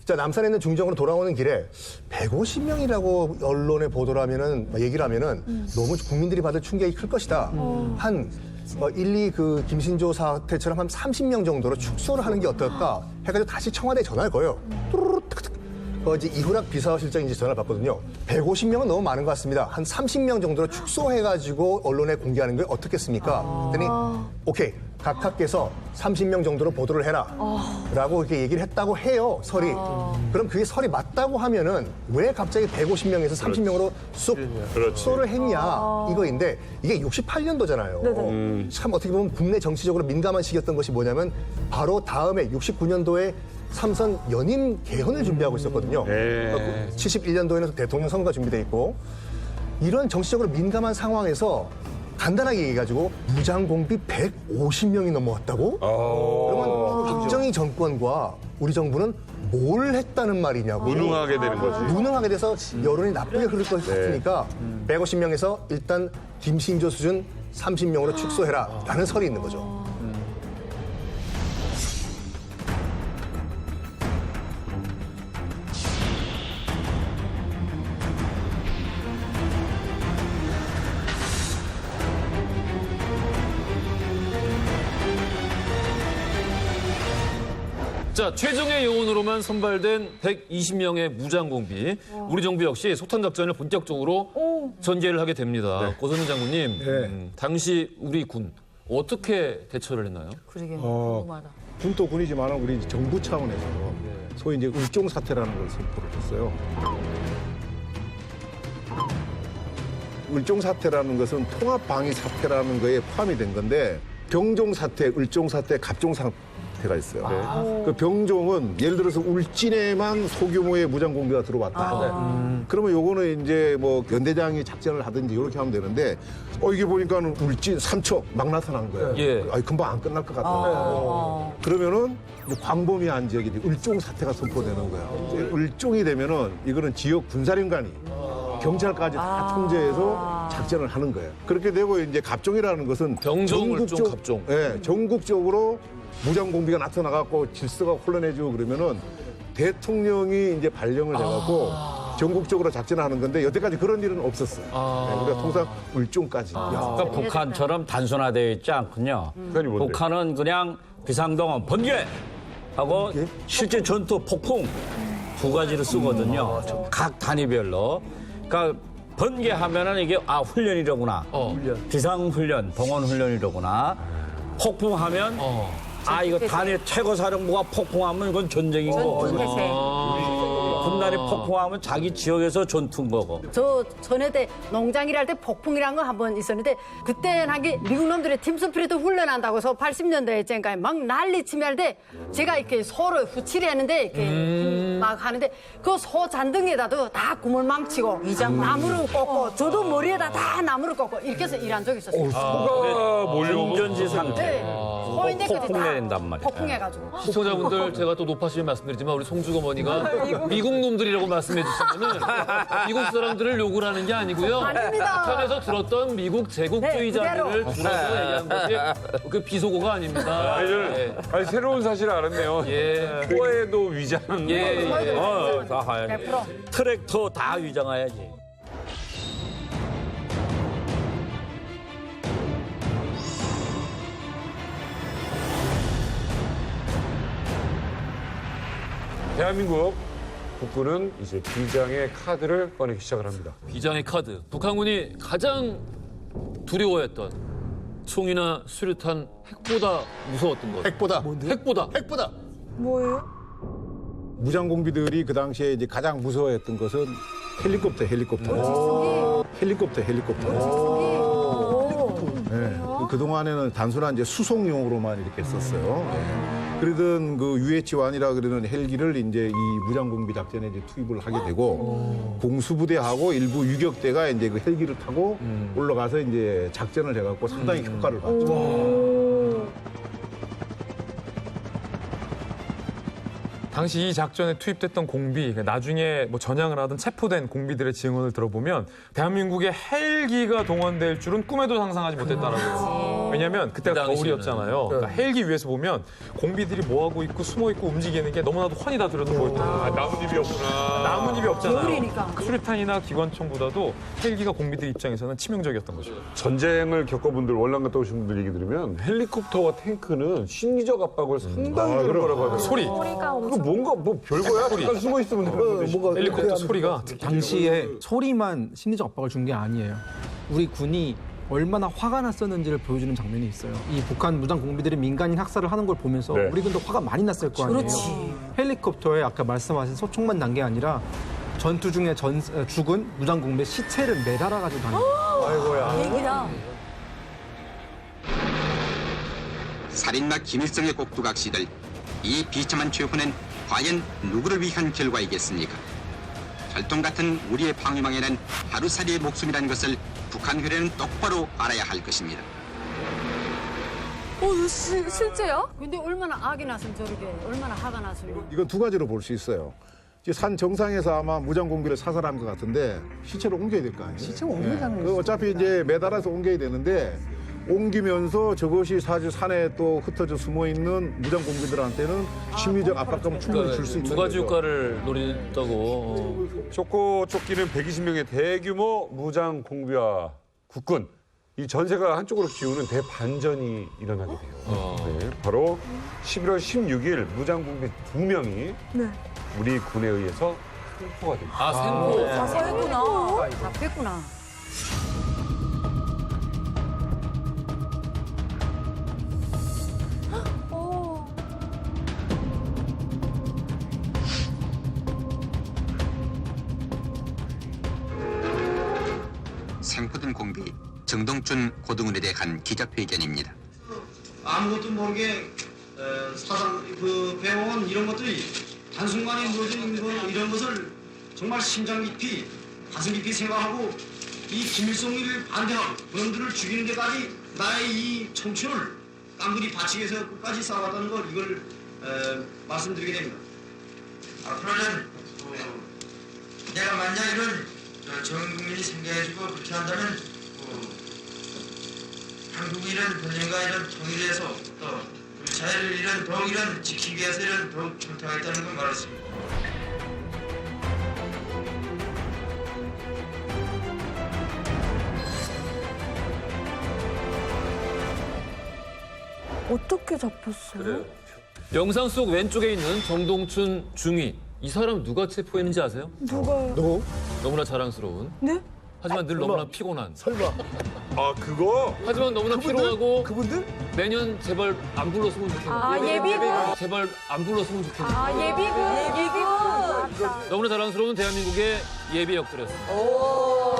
자, 남산에 있는 중정으로 돌아오는 길에 150명이라고 언론에 보도를 하면은 얘기를 하면은 너무 국민들이 받을 충격이 클 것이다. 한 1, 2 그 김신조 사태처럼 한 30명 정도로 축소를 하는 게 어떨까 해가지고 다시 청와대에 전화를 거예요. 이제 이후락 비서실장이 이제 전화를 받거든요. 150명은 너무 많은 것 같습니다. 한 30명 정도로 축소해가지고 언론에 공개하는 게 어떻겠습니까? 그랬더니 오케이. 각하께서 30명 정도로 보도를 해라. 라고 이렇게 얘기를 했다고 해요, 설이. 그럼 그게 설이 맞다고 하면은 왜 갑자기 150명에서 30명으로 축소를 했냐, 이거인데 이게 68년도잖아요. 참 어떻게 보면 국내 정치적으로 민감한 시기였던 것이 뭐냐면 바로 다음에 69년도에 삼선 연임 개헌을 준비하고 있었거든요. 71년도에는 대통령 선거가 준비돼 있고 이런 정치적으로 민감한 상황에서 간단하게 얘기해가지고 무장공비 150명이 넘어왔다고? 그러면 박정희 정권과 우리 정부는 뭘 했다는 말이냐고. 무능하게 되는 거지. 무능하게 돼서 여론이 나쁘게 흐를 것 같으니까 150명에서 일단 김신조 수준 30명으로 축소해라 라는 설이 있는 거죠. 자, 최종의 요원으로만 선발된 120명의 무장공비. 우리 정부 역시 소탕 작전을 본격적으로 전개를 하게 됩니다. 고선희 장군님, 당시 우리 군 어떻게 대처를 했나요? 그러게 궁금하다. 군도 군이지만 우리 정부 차원에서 소위 이제 을종 사태라는 걸 선포를 했어요. 을종 사태라는 것은 통합 방위 사태라는 거에 포함이 된 건데 경종 사태, 을종 사태, 갑종 사태가 있어요. 그 병종은 예를 들어서 울진에만 소규모의 무장 공비가 들어왔다. 그러면 요거는 이제 뭐 연대장이 작전을 하든지 이렇게 하면 되는데 이게 보니까는 울진 삼척 막 나타난 거예요. 예. 금방 안 끝날 것 같다. 그러면은 이제 광범위한 지역이 을종 사태가 선포되는 거예요. 을종이 되면은 이거는 지역 군사령관이 경찰까지 다 통제해서 작전을 하는 거예요. 그렇게 되고 이제 갑종이라는 것은 병종, 을종, 갑종. 예, 전국적으로 무장 공비가 나타나갖고 질서가 혼란해지고 그러면은 대통령이 이제 발령을 해갖고 전국적으로 작전하는 건데 여태까지 그런 일은 없었어요. 네, 우리가 통상 을종까지. 그러니까 북한처럼 단순화되어 있지 않군요. 북한은 그냥 비상동원 번개 하고 실제 전투 폭풍 두 가지를 쓰거든요. 각 단위별로. 그러니까 번개하면은 이게 훈련이로구나. 비상훈련, 동원훈련이로구나. 폭풍하면 이거 단위 최고사령부가 폭풍하면 이건 전쟁인 거고. 군단이 폭풍하면 자기 지역에서 전투인 거고. 저 전에 때 농장 일할 때 폭풍이라는 거 한 번 있었는데 그때는 한 게 미국 놈들이 팀스피릿 훈련한다고 해서 80년대에 막 난리치며 할 때 제가 이렇게 소를 후치리 했는데 이렇게 막 하는데 그 소 잔등에다도 다 구멍 망치고 나무를 꽂고 저도 머리에다 다 나무를 꽂고 이렇게 해서 일한 적이 있었어요. 소가 몰려오면 전지 상태. 네. 소인데까지 폭풍 내린단 말이야. 폭풍해가지고. 시청자분들 제가 또 높아시면 말씀드리지만 우리 송주 어머니가 미국 놈들이라고 말씀해 주시면은 미국 사람들을 욕을 하는 게 아니고요. 아닙니다. 북한에서 들었던 미국 제국주의자들을 네, 줄여서 얘기한 것이 그 비속어가 아닙니다. 아니, 새로운 사실을 알았네요. 예. 코에도 위장. 다 하야지. 트랙터 다 위장해야지. 대한민국 국군은 이제 비장의 카드를 꺼내기 시작을 합니다. 비장의 카드. 북한군이 가장 두려워했던 총이나 수류탄 핵보다 무서웠던 것. 핵보다. 핵보다. 뭐예요? 무장 공비들이 그 당시에 이제 가장 무서워했던 것은 헬리콥터. 네. 그동안에는 단순한 이제 수송용으로만 이렇게 썼어요. 그러던 그 UH-1이라 그러는 헬기를 이제 이 무장공비 작전에 이제 투입을 하게 되고 공수부대하고 일부 유격대가 이제 그 헬기를 타고 올라가서 이제 작전을 해갖고 상당히 효과를 봤죠. 당시 이 작전에 투입됐던 공비, 나중에 뭐 전향을 하던 체포된 공비들의 증언을 들어보면 대한민국의 헬기가 동원될 줄은 꿈에도 상상하지 못했다라고요. 왜냐하면 그때가 겨울이었잖아요. 그러니까 헬기 위에서 보면 공비들이 뭐 하고 있고 숨어 있고 움직이는 게 너무나도 훤히 다 들여다 보였던 거예요. 나뭇잎이 없구나. 나뭇잎이 없잖아요. 겨울이니까. 수류탄이나 기관총보다도 헬기가 공비들 입장에서는 치명적이었던 거죠. 전쟁을 겪어본 분들, 월남 갔다 오신 분들 얘기 들으면 헬리콥터와 탱크는 심리적 압박을 상당히 주는 거라고 하더라고요. 소리가 엄청. 뭔가 뭐 별거야? 잠깐 숨어 있으면 되는데. 헬리콥터 소리가 당시에 소리만 심리적 압박을 준 게 아니에요. 우리 군이 얼마나 화가 났었는지를 보여주는 장면이 있어요. 이 북한 무장 공비들이 민간인 학살을 하는 걸 보면서 우리 군도 화가 많이 났을 거 아니에요. 헬리콥터에 아까 말씀하신 소총만 난 게 아니라 전투 중에 죽은 무장 공비의 시체를 매달아가지고 다니는 거예요. 아이고야. 얘기다. 살인마 김일성의 꼭두각 시들 이 비참한 체포는 과연 누구를 위한 결과이겠습니까? 철통 같은 우리의 방위망에는 하루살이의 목숨이라는 것을 북한 회례는 똑바로 알아야 할 것입니다. 실제야? 근데 얼마나 악이 났으면 저렇게 얼마나 화가 났으면. 이건 두 가지로 볼 수 있어요. 이제 산 정상에서 아마 무장 공비를 사살한 것 같은데 시체를 옮겨야 될 거 아니에요. 시체 옮기자는 그 어차피 이제 매달아서 옮겨야 되는데 옮기면서 저것이 사실 산에 또 흩어져 숨어 있는 무장 공비들한테는 심리적 압박감을 충분히 줄 수 있는 두 가지 거죠. 효과를 노린다고. 쫓고 쫓기는 120명의 대규모 무장 공비와 국군. 이 전세가 한쪽으로 기우는 대반전이 일어나게 돼요. 네, 바로 11월 16일 무장 공비 2명이 우리 군에 의해서 생포가 됩니다. 생포. 잡혔구나. 잡혔구나. 생포된 공비 정동춘 고등원에 대한 기자회견입니다. 아무것도 모르게 사상 배워온 이런 것들이 한순간에 이루어진 이런 것을 정말 심장 깊이 가슴 깊이 생각하고 이 김일성을 반대하고 그놈들을 죽이는 데까지 나의 이 청춘을 깡그리 바치기 위해서 끝까지 싸워왔다는 걸 이걸 말씀드리게 됩니다. 앞으로는 내가 만약 이런 전 국민이 생겨가지고 그렇게 한다면 한국이 이런 번영과 이런 통일에서 또 우리 자유를 이런 더욱 이런 지키기 위해서 이런 더욱 결정하겠다는 걸 말했습니다. 어떻게 잡혔어요? 영상 속 왼쪽에 있는 정동춘 중위. 이 사람 누가 체포했는지 아세요? 누가요? 누구? 너무나 자랑스러운. 네? 하지만 늘 너무나 피곤한. 설마. 아 그거? 하지만 너무나 피로하고 그분들? 내년 제발 안 불렀으면 좋겠는데. 아, 예비군? 제발 안 불렀으면 좋겠는데. 아, 예비군. 너무나 자랑스러운 대한민국의 예비 역들이었습니다. 오,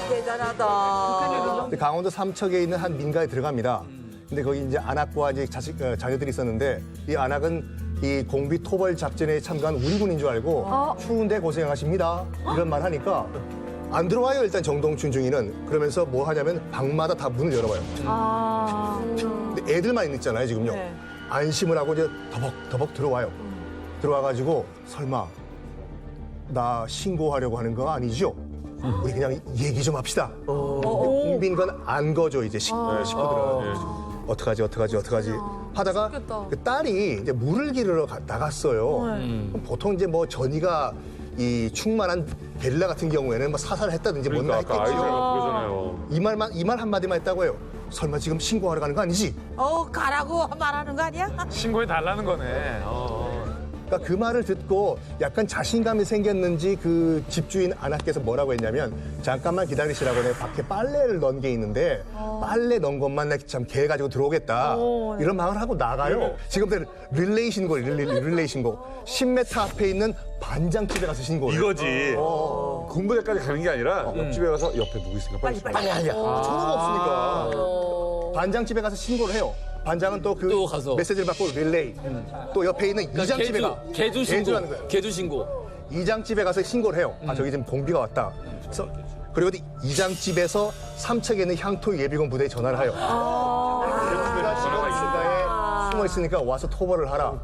대단하다. 강원도 삼척에 있는 한 민가에 들어갑니다. 근데 거기 이제 안악과 이제 자녀들이 있었는데 이 안악은 이 공비 토벌 작전에 참가한 우리 군인 줄 알고 추운데 고생하십니다. 이런 말 하니까 안 들어와요. 일단 정동춘 중위는. 그러면서 뭐 하냐면 방마다 다 문을 열어봐요. 근데 애들만 있잖아요 지금요. 네. 안심을 하고 이제 더벅더벅 들어와요. 들어와가지고 설마 나 신고하려고 하는 거 아니죠? 우리 그냥 얘기 좀 합시다. 공비인 건 안 거죠 이제 식구들은. 어떡하지 하다가 그 딸이 이제 물을 기르러 나갔어요. 그럼 보통 이제 뭐 전이가 이 충만한 게릴라 같은 경우에는 뭐 사살을 했다든지 그러니까 뭔가 아까 했겠죠. 그러잖아요. 이 말 한마디만 했다고 해요. 설마 지금 신고하러 가는 거 아니지? 가라고 말하는 거 아니야? 신고해 달라는 거네. 그러니까 그 말을 듣고 약간 자신감이 생겼는지 그 집주인 아나께서 뭐라고 했냐면 잠깐만 기다리시라고 내가 밖에 빨래를 넣은 게 있는데 빨래 넣은 것만 내가 참 개 가지고 들어오겠다 이런 말을 하고 나가요. 지금 릴레이 신고 릴레이 신고 10m 앞에 있는 반장집에 가서 신고를 이거지. 군부대까지 가는 게 아니라 옆집에 가서 옆에 누구 있으니까 빨리 하냐. 전화가 없으니까 반장집에 가서 신고를 해요. 반장은 또 그 메시지를 받고 릴레이. 또 옆에 있는 이장집에 가. 개주 개주하는 거예요. 개주 신고. 이장집에 가서 신고를 해요. 아, 저기 지금 공비가 왔다. 그래서 그리고 이장집에서 삼척에 있는 향토 예비군 부대에 전화를 해요. 공비가 지금 이가에 숨어 있으니까 와서 토벌을 하라.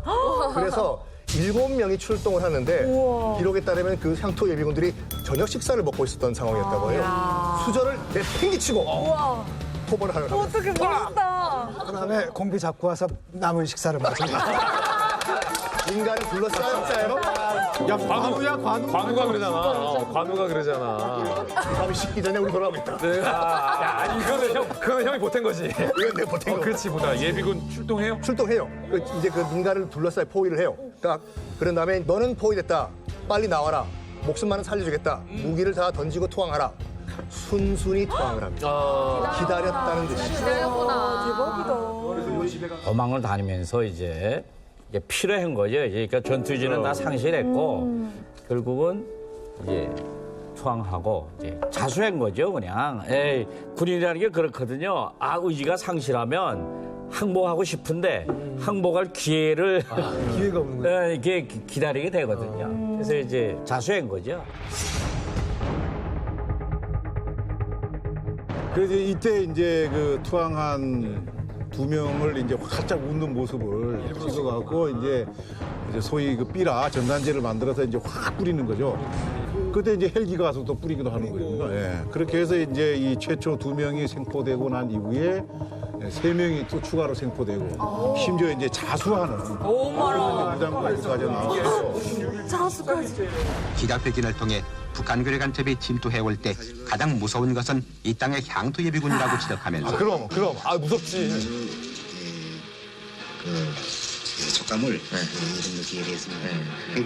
그래서 7명이 출동을 하는데 기록에 따르면 그 향토 예비군들이 저녁 식사를 먹고 있었던 상황이었다고 해요. 수저를 내팽개치고 토벌을 하려고. 어떻게 멋있다. 그다음에 공비 잡고 와서 남은 식사를 먹어요. 인간을 불렀어요. 진짜요? 야, 관우가 그러잖아. 관우가 그러잖아. 밥이 식기 전에 우리 돌아오겠다. 야, 아니, 그거는 형이 보탠 거지. 이건 내 보탠 거. 그렇지, 보다. 예비군 출동해요? 출동해요. 이제 그 민가를 둘러싸여 포위를 해요. 그러니까 그런 다음에 너는 포위됐다. 빨리 나와라. 목숨만은 살려주겠다. 무기를 다 던지고 투항하라. 순순히 투항을 합니다. 기다렸다는 듯이. 대박이다. 도망을 다니면서 이제 필요한 거죠. 그러니까 전투지는 다 상실했고 결국은 이제 투항하고 이제 자수한 거죠. 그냥 군인이라는 게 그렇거든요. 의지가 상실하면 항복하고 싶은데 항복할 기회를 기회가 없는 거예요. 이게 기다리게 되거든요. 그래서 이제 자수한 거죠. 그래서 이때 이제 그 투항한 2명을 이제 활짝 웃는 모습을 찍어갖고 이제 소위 그 삐라 전단지를 만들어서 이제 확 뿌리는 거죠. 그때 이제 헬기가 가서 또 뿌리기도 하는 거예요. 예. 그렇게 해서 이제 이 최초 2명이 생포되고 난 이후에 3명이 또 추가로 생포되고 심지어 이제 자수하는 무장부까지 나와서 자수까지. 기갑회견을 통해 북한 괴뢰 간첩이 침투해올 때 가장 무서운 것은 이 땅의 향토 예비군이라고 지적하면서 그럼 무섭지. 그 촉감을 이런 느끼게 되었습니다.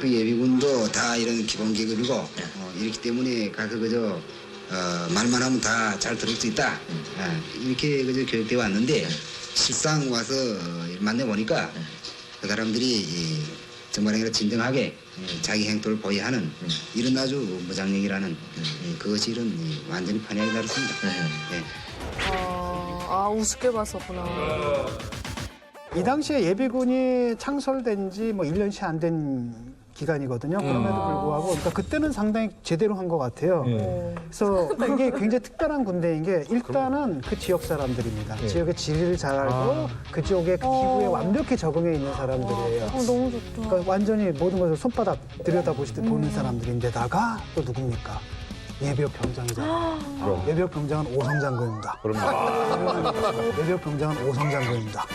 그 예비군도 다 이런 기본 계급이고 이렇기 때문에 그저 말만 하면 다 잘 들을 수 있다. 이렇게 그저 교육되어 왔는데 실상 와서 만나 보니까 그 사람들이 정말 진정하게 자기 행토를 보여하는 이런 아주 무장력이라는 그것이 이런 완전히 판이하게 다릅니다. 우습게 봤었구나. 이 당시에 예비군이 창설된 지 뭐 1년 채 안 된 기간이거든요. 그럼에도 불구하고 그러니까 그때는 상당히 제대로 한 것 같아요. 그래서 이게 굉장히 특별한 군대인 게 일단은 그 지역 사람들입니다. 지역의 지리를 잘 알고 그 지역의 그 기후에 완벽히 적응해 있는 사람들이에요. 너무 좋다. 그러니까 완전히 모든 것을 손바닥 들여다보시듯 보는 사람들인데다가 또 누굽니까? 예비역 병장이잖아요. 예비역 병장은 오성 장군입니다. 예비역 병장은 오성 장군입니다.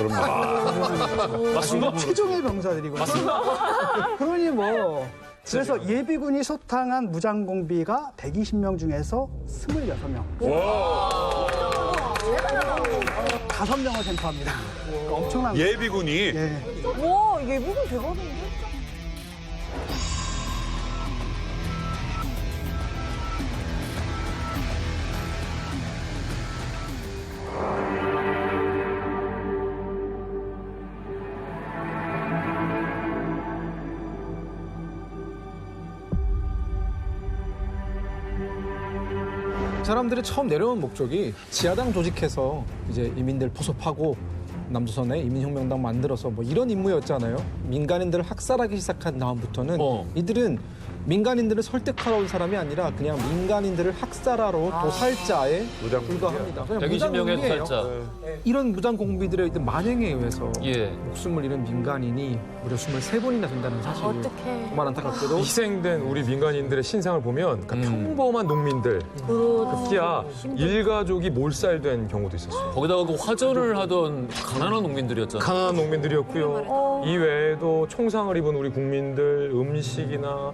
맞습니다. 최종의 병사들이거든요. 그러니 뭐 그래서 예비군이 소탕한 무장공비가 120명 중에서 26명. 5명을 쟁파합니다. 그러니까 엄청난 예비군이. 예. 와, 예비군 대박인데? 사람들이 처음 내려온 목적이 지하당 조직해서 이제 이민들 포섭하고 남조선에 이민혁명당 만들어서 뭐 이런 임무였잖아요. 민간인들을 학살하기 시작한 다음부터는 이들은 민간인들을 설득하러 온 사람이 아니라 그냥 민간인들을 학살하러 도살자에 불과합니다. 120명의 도살자. 이런 무장공비들의 만행에 의해서 목숨을 잃은 민간인이 무려 23번이나 된다는 사실. 정말 안타깝게도 희생된 우리 민간인들의 신상을 보면 그러니까 평범한 농민들, 급기야 일가족이 몰살된 경우도 있었어요. 거기다가 그 화전을 하던 가난한 농민들이었잖아요. 가난한 농민들이었고요. 이 외에도 총상을 입은 우리 국민들, 음식이나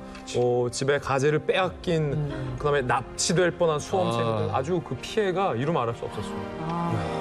집에 가재를 빼앗긴 그다음에 납치될 뻔한 수험생들 아주 그 피해가 이루 말할 수 없었어요.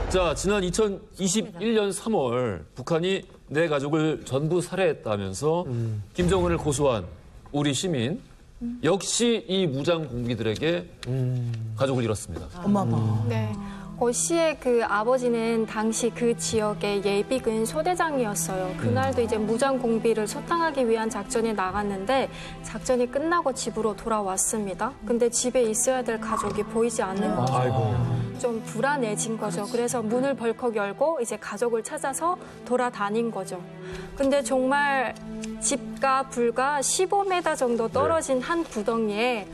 자, 지난 2021년 3월 북한이 내 가족을 전부 살해했다면서 김정은을 고소한 우리 시민 역시 이 무장 공비들에게 가족을 잃었습니다. 네. 씨의 그 아버지는 당시 그 지역의 예비군 소대장이었어요. 그날도 이제 무장 공비를 소탕하기 위한 작전에 나갔는데 작전이 끝나고 집으로 돌아왔습니다. 근데 집에 있어야 될 가족이 보이지 않는 거죠. 아이고. 좀 불안해진 거죠. 그래서 문을 벌컥 열고 이제 가족을 찾아서 돌아다닌 거죠. 근데 정말 집과 불과 15m 정도 떨어진 한 구덩이에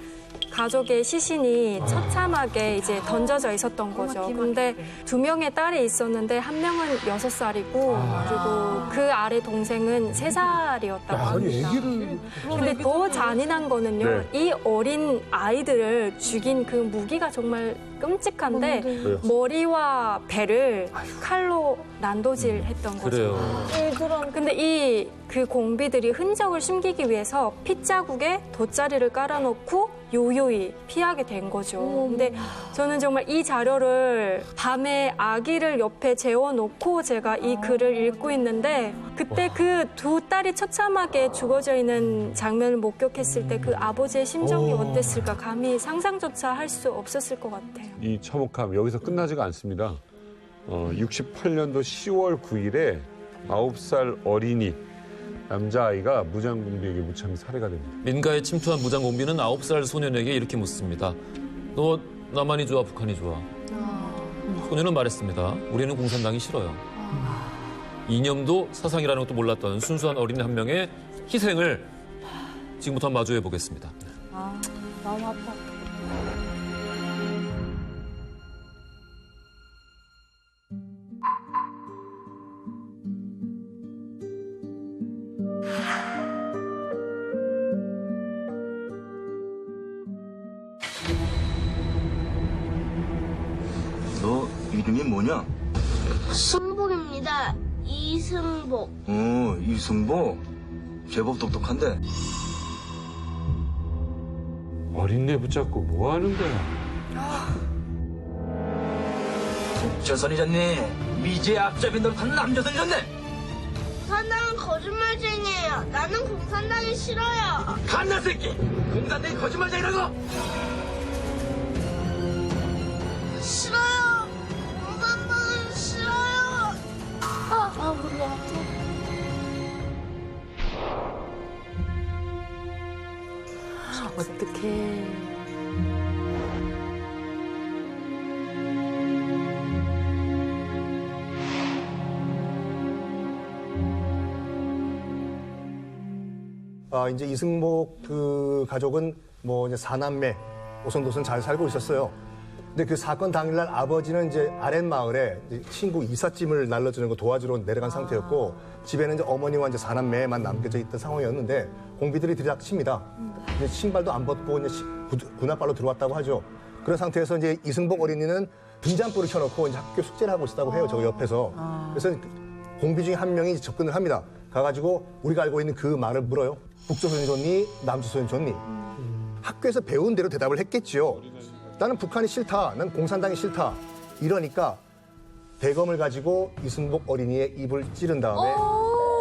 가족의 시신이 처참하게 이제 던져져 있었던 거죠. 근데 2명의 딸이 있었는데 1명은 6살이고 그리고 그 아래 동생은 3살이었다고 합니다. 근데 더 잔인한 거는요. 이 어린 아이들을 죽인 그 무기가 정말 끔찍한데 머리와 배를 칼로 난도질했던 거죠. 근데 이 그 공비들이 흔적을 숨기기 위해서 핏자국에 돗자리를 깔아놓고 요요히 피하게 된 거죠. 근데 저는 정말 이 자료를 밤에 아기를 옆에 재워놓고 제가 이 글을 읽고 있는데 그때 그 두 딸이 처참하게 죽어져 있는 장면을 목격했을 때 그 아버지의 심정이 어땠을까 감히 상상조차 할 수 없었을 것 같아요. 이 참혹함 여기서 끝나지가 않습니다. 68년도 10월 9일에 9살 어린이 남자아이가 무장공비에게 무참히 살해가 됩니다. 민가에 침투한 무장공비는 9살 소년에게 이렇게 묻습니다. 너 남한이 좋아, 북한이 좋아? 소년은 말했습니다. 우리는 공산당이 싫어요. 이념도 사상이라는 것도 몰랐던 순수한 어린이 한 명의 희생을 지금부터 마주해 보겠습니다. 마음 아파. 너 이름이 뭐냐? 승복입니다. 이승복. 이승복? 제법 똑똑한데. 어린애 붙잡고 뭐 하는 거야? 조선이졌네. 미제 앞잡이 노릇하는 남조선이졌네. 공산당은 거짓말쟁이에요. 나는 공산당이 싫어요. 갓나 새끼. 공산당이 거짓말쟁이라고. 싫어요. 공산당은 싫어요. 우리 아빠. 어떡해. 이제 이승복 그 가족은 뭐 이제 4남매 오손도손 잘 살고 있었어요. 근데 그 사건 당일날 아버지는 이제 아랫마을에 이제 친구 이삿짐을 날려주는 거 도와주러 내려간 상태였고 집에는 이제 어머니와 이제 4남매만 남겨져 있던 상황이었는데 공비들이 들이닥칩니다. 이제 신발도 안 벗고 이제 군합발로 들어왔다고 하죠. 그런 상태에서 이제 이승복 어린이는 등잔불을 켜놓고 이제 학교 숙제를 하고 있었다고 해요. 저 옆에서. 그래서 공비 중에 한 명이 접근을 합니다. 가가지고 우리가 알고 있는 그 말을 물어요. 북조선이 좋니? 남조선이 좋니? 학교에서 배운 대로 대답을 했겠지요. 나는 북한이 싫다. 난 공산당이 싫다. 이러니까 대검을 가지고 이승복 어린이의 입을 찌른 다음에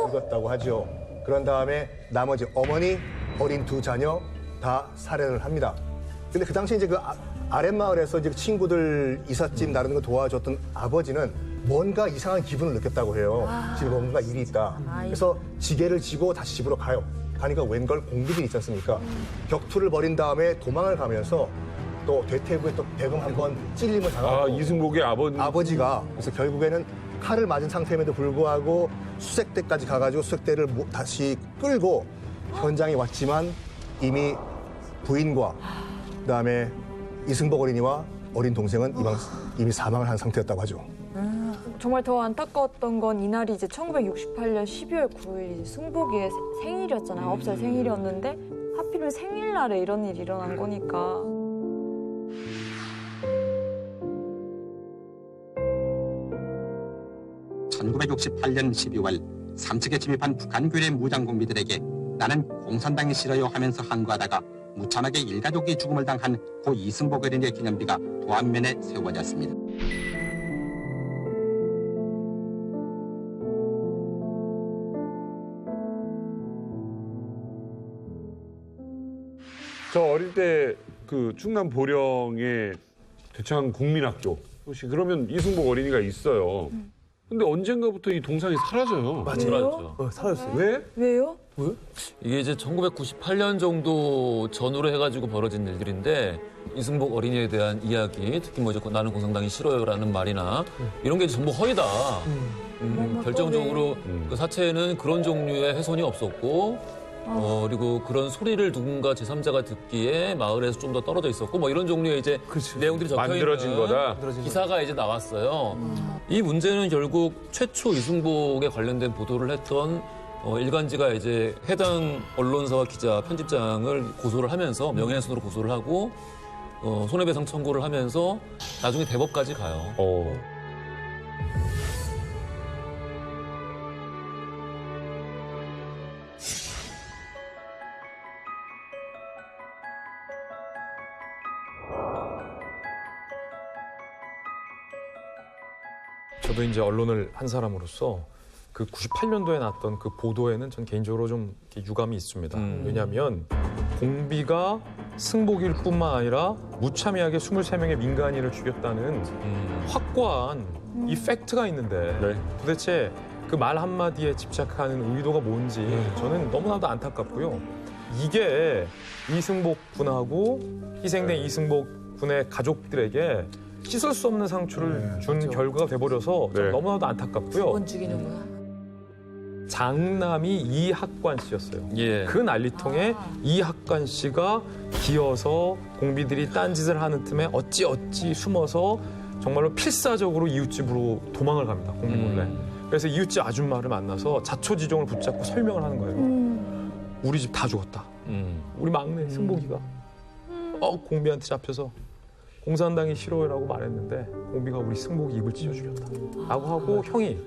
죽었다고 하죠. 그런 다음에 나머지 어머니, 어린 두 자녀 다 살해를 합니다. 근데 그 당시에 이제 그 아랫마을에서 이제 친구들 이삿짐 나르는 거 도와줬던 아버지는 뭔가 이상한 기분을 느꼈다고 해요. 집에 뭔가 일이 있다. 그래서 지게를 지고 다시 집으로 가요. 가니까 웬걸 공비들이 있지 않습니까? 격투를 벌인 다음에 도망을 가면서 또 대퇴부에 또 대검 한번 찔림을 당하고 이승복의 아버지가 그래서 결국에는 칼을 맞은 상태임에도 불구하고 수색대까지 가가지고 수색대를 다시 끌고 현장에 왔지만 이미 부인과 그다음에 이승복 어린이와 어린 동생은 이미 사망을 한 상태였다고 하죠. 정말 더 안타까웠던 건 이날이 이제 1968년 12월 9일 승복이의 생일이었잖아요. 9살 생일이었는데 하필이면 생일날에 이런 일이 일어난 거니까. (1968년 12월) 삼척에 침입한 북한 괴뢰 무장공비들에게 나는 공산당이 싫어요 하면서 항거하다가 무참하게 일가족이 죽음을 당한 고 이승복 어린이의 기념비가 도안면에 세워졌습니다. 저 어릴 때 그 충남 보령의 대창 국민학교 혹시 그러면 이승복 어린이가 있어요. 근데 언젠가부터 이 동상이 사라져요. 사라졌죠. 사라졌어요. 왜? 왜요? 왜? 이게 이제 1998년 정도 전후로 해가지고 벌어진 일들인데 이승복 어린이에 대한 이야기, 특히 뭐 나는 공산당이 싫어요라는 말이나 이런 게 전부 허위다. 결정적으로 그 사체에는 그런 종류의 훼손이 없었고 그리고 그런 소리를 누군가 제3자가 듣기에 마을에서 좀 더 떨어져 있었고 뭐 이런 종류의 이제 내용들이 적혀 만들어진 있는 거다. 기사가 이제 나왔어요. 이 문제는 결국 최초 이승복에 관련된 보도를 했던 일간지가 이제 해당 언론사와 기자, 편집장을 고소를 하면서 명예훼손으로 고소를 하고 손해배상 청구를 하면서 나중에 대법까지 가요. 저도 이제 언론을 한 사람으로서 그 98년도에 났던 그 보도에는 전 개인적으로 좀 유감이 있습니다. 왜냐하면 공비가 승복일 뿐만 아니라 무참하게 23명의 민간인을 죽였다는 확고한 이 팩트가 있는데 도대체 그 말 한마디에 집착하는 의도가 뭔지 저는 너무나도 안타깝고요. 이게 이승복 군하고 희생된 이승복 군의 가족들에게 씻을 수 없는 상처를 준 결과가 돼버려서 너무나도 안타깝고요. 원 죽이는 거야? 장남이 이학관 씨였어요. 그 난리통에 이학관 씨가 기어서 공비들이 딴짓을 하는 틈에 어찌 숨어서 정말로 필사적으로 이웃집으로 도망을 갑니다. 공비 몰래. 그래서 이웃집 아줌마를 만나서 자초지종을 붙잡고 설명을 하는 거예요. 우리 집 다 죽었다. 우리 막내 승복이가 공비한테 잡혀서 공산당이 싫어요라고 말했는데 공비가 우리 승복이 입을 찢어 죽였다. 라고 하고 형이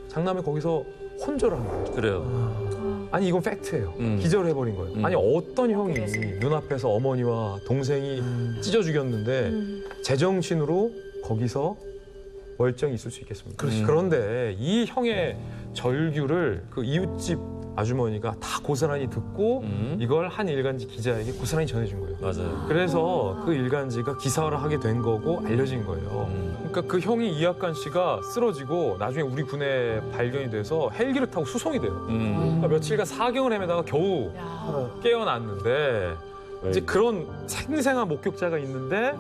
장남이 거기서 혼절을 한 거예요. 그래요. 아니 이건 팩트예요. 기절해버린 거예요. 아니 어떤 형이 눈앞에서 어머니와 동생이 찢어 죽였는데 제정신으로 거기서 멀쩡히 있을 수 있겠습니까? 그런데 이 형의 절규를 그 이웃집 아주머니가 다 고스란히 듣고 이걸 한 일간지 기자에게 고스란히 전해준 거예요. 맞아요. 그래서 그 일간지가 기사화를 하게 된 거고 알려진 거예요. 그러니까 그 형이 이학관 씨가 쓰러지고 나중에 우리 군에 발견이 돼서 헬기를 타고 수송이 돼요. 그러니까 며칠간 사경을 헤매다가 겨우 깨어났는데 이제 그런 생생한 목격자가 있는데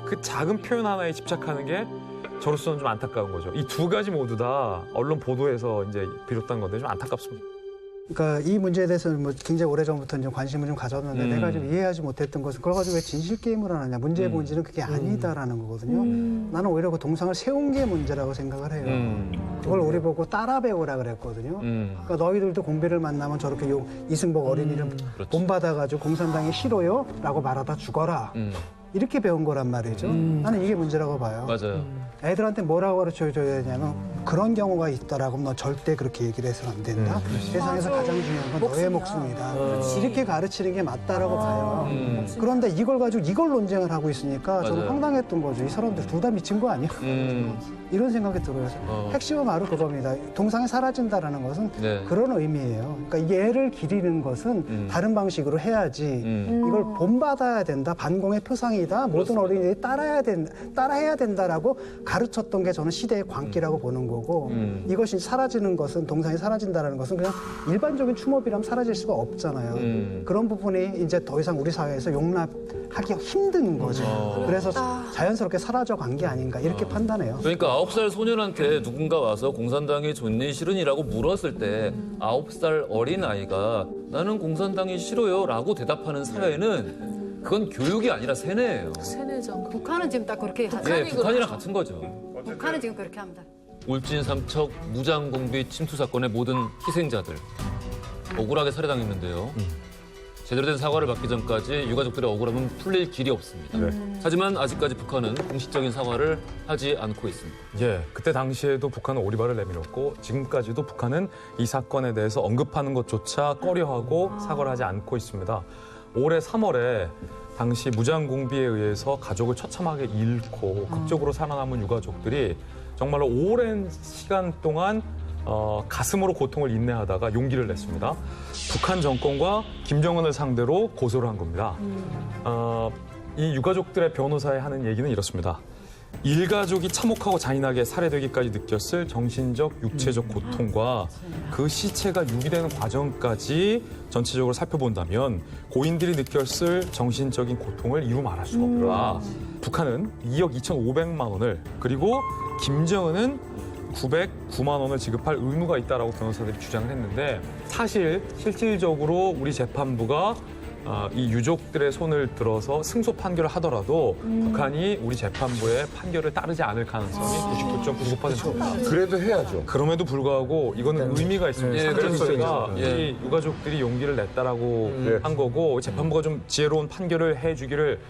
그 작은 표현 하나에 집착하는 게 저로서는 좀 안타까운 거죠. 이 두 가지 모두 다 언론 보도에서 이제 비롯된 건데 좀 안타깝습니다. 그러니까 이 문제에 대해서는 뭐 굉장히 오래전부터 좀 관심을 좀 가졌는데 내가 좀 이해하지 못했던 것은 그걸 가지고 왜 진실 게임을 하느냐. 문제의 본질은 그게 아니다라는 거거든요. 나는 오히려 그 동상을 세운 게 문제라고 생각을 해요. 그걸 우리 보고 따라 배우라 그랬거든요. 그러니까 너희들도 공비를 만나면 저렇게 이승복 어린이를 본받아가지고 공산당이 싫어요? 라고 말하다 죽어라. 이렇게 배운 거란 말이죠. 나는 이게 문제라고 봐요. 맞아요. 애들한테 뭐라고 가르쳐줘야 되냐면 그런 경우가 있더라고 너 절대 그렇게 얘기를 해서는 안 된다. 세상에서 가장 중요한 건 너의 목숨이다. 이렇게 가르치는 게 맞다라고 봐요. 그런데 이걸 가지고 이걸 논쟁을 하고 있으니까 저는 황당했던 거죠. 이 사람들 둘 다 미친 거 아니야? 이런 생각이 들어요. 핵심은 바로 그겁니다. 동상이 사라진다라는 것은 그런 의미예요. 그러니까 얘를 기리는 것은 다른 방식으로 해야지 이걸 본받아야 된다. 반공의 표상이다. 모든 어린이들이 따라해야 된다라고 가르쳤던 게 저는 시대의 광기라고 보는 거고 이것이 사라지는 것은 동상이 사라진다는 것은 그냥 일반적인 추모비라면 사라질 수가 없잖아요. 그런 부분이 이제 더 이상 우리 사회에서 용납하기가 힘든 거죠. 그래서 자연스럽게 사라져간 게 아닌가 이렇게 판단해요. 그러니까 9살 소년한테 누군가 와서 공산당이 좋니 싫으니라고 물었을 때 9살 어린아이가 나는 공산당이 싫어요 라고 대답하는 사회는 그건 교육이 아니라 세뇌예요. 세뇌죠. 북한은 지금 딱 그렇게 하죠. 네, 북한이랑 같은 거죠. 북한은 지금 그렇게 합니다. 울진 삼척 무장공비 침투 사건의 모든 희생자들 억울하게 살해당했는데요. 제대로 된 사과를 받기 전까지 유가족들의 억울함은 풀릴 길이 없습니다. 하지만 아직까지 북한은 공식적인 사과를 하지 않고 있습니다. 예, 그때 당시에도 북한은 오리발을 내밀었고 지금까지도 북한은 이 사건에 대해서 언급하는 것조차 꺼려하고 사과를 하지 않고 있습니다. 올해 3월에 당시 무장공비에 의해서 가족을 처참하게 잃고 극적으로 살아남은 유가족들이 정말로 오랜 시간 동안 가슴으로 고통을 인내하다가 용기를 냈습니다. 북한 정권과 김정은을 상대로 고소를 한 겁니다. 이 유가족들의 변호사에 하는 얘기는 이렇습니다. 일가족이 참혹하고 잔인하게 살해되기까지 느꼈을 정신적, 육체적 고통과 그 시체가 유기되는 과정까지 전체적으로 살펴본다면 고인들이 느꼈을 정신적인 고통을 이루 말할 수가 없다. 북한은 2억 2,500만 원을 그리고 김정은은 909만 원을 지급할 의무가 있다라고 변호사들이 주장을 했는데 사실 실질적으로 우리 재판부가 이 유족들의 손을 들어서 승소 판결을 하더라도 북한이 우리 재판부의 판결을 따르지 않을 가능성이 99.99%입니다. 그래도 해야죠. 그럼에도 불구하고 이거는 의미가 있습니다. 예, 상정일체가 예. 이 유가족들이 용기를 냈다라고 한 거고 재판부가 좀 지혜로운 판결을 해주기를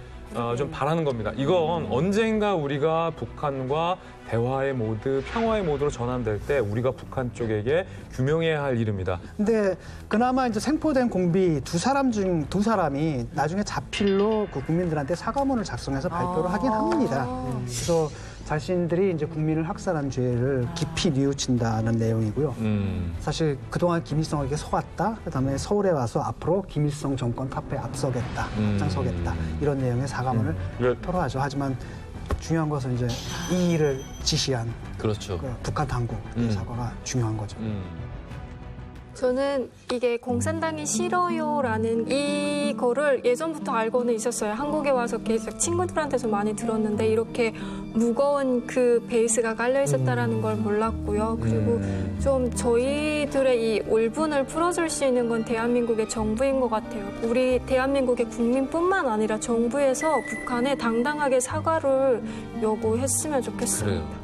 좀 바라는 겁니다. 이건 언젠가 우리가 북한과 대화의 모드, 평화의 모드로 전환될 때 우리가 북한 쪽에게 규명해야 할 일입니다. 근데 그나마 이제 생포된 공비 두 사람이 나중에 자필로 그 국민들한테 사과문을 작성해서 발표를 하긴 합니다. 그래서 자신들이 이제 국민을 학살한 죄를 깊이 뉘우친다는 내용이고요. 사실 그동안 김일성에게 속았다. 그다음에 서울에 와서 앞으로 김일성 정권 타파에 앞서겠다, 앞장서겠다 이런 내용의 사과문을 표로하죠. 하지만 중요한 것은 이제 이 일을 지시한 그렇죠. 그 북한 당국의 사과가 중요한 거죠. 저는 이게 공산당이 싫어요라는 이거를 예전부터 알고는 있었어요. 한국에 와서 계속 친구들한테서 많이 들었는데 이렇게 무거운 그 베이스가 깔려 있었다라는 걸 몰랐고요. 그리고 좀 저희들의 이 울분을 풀어줄 수 있는 건 대한민국의 정부인 것 같아요. 우리 대한민국의 국민뿐만 아니라 정부에서 북한에 당당하게 사과를 요구했으면 좋겠습니다. 그래요.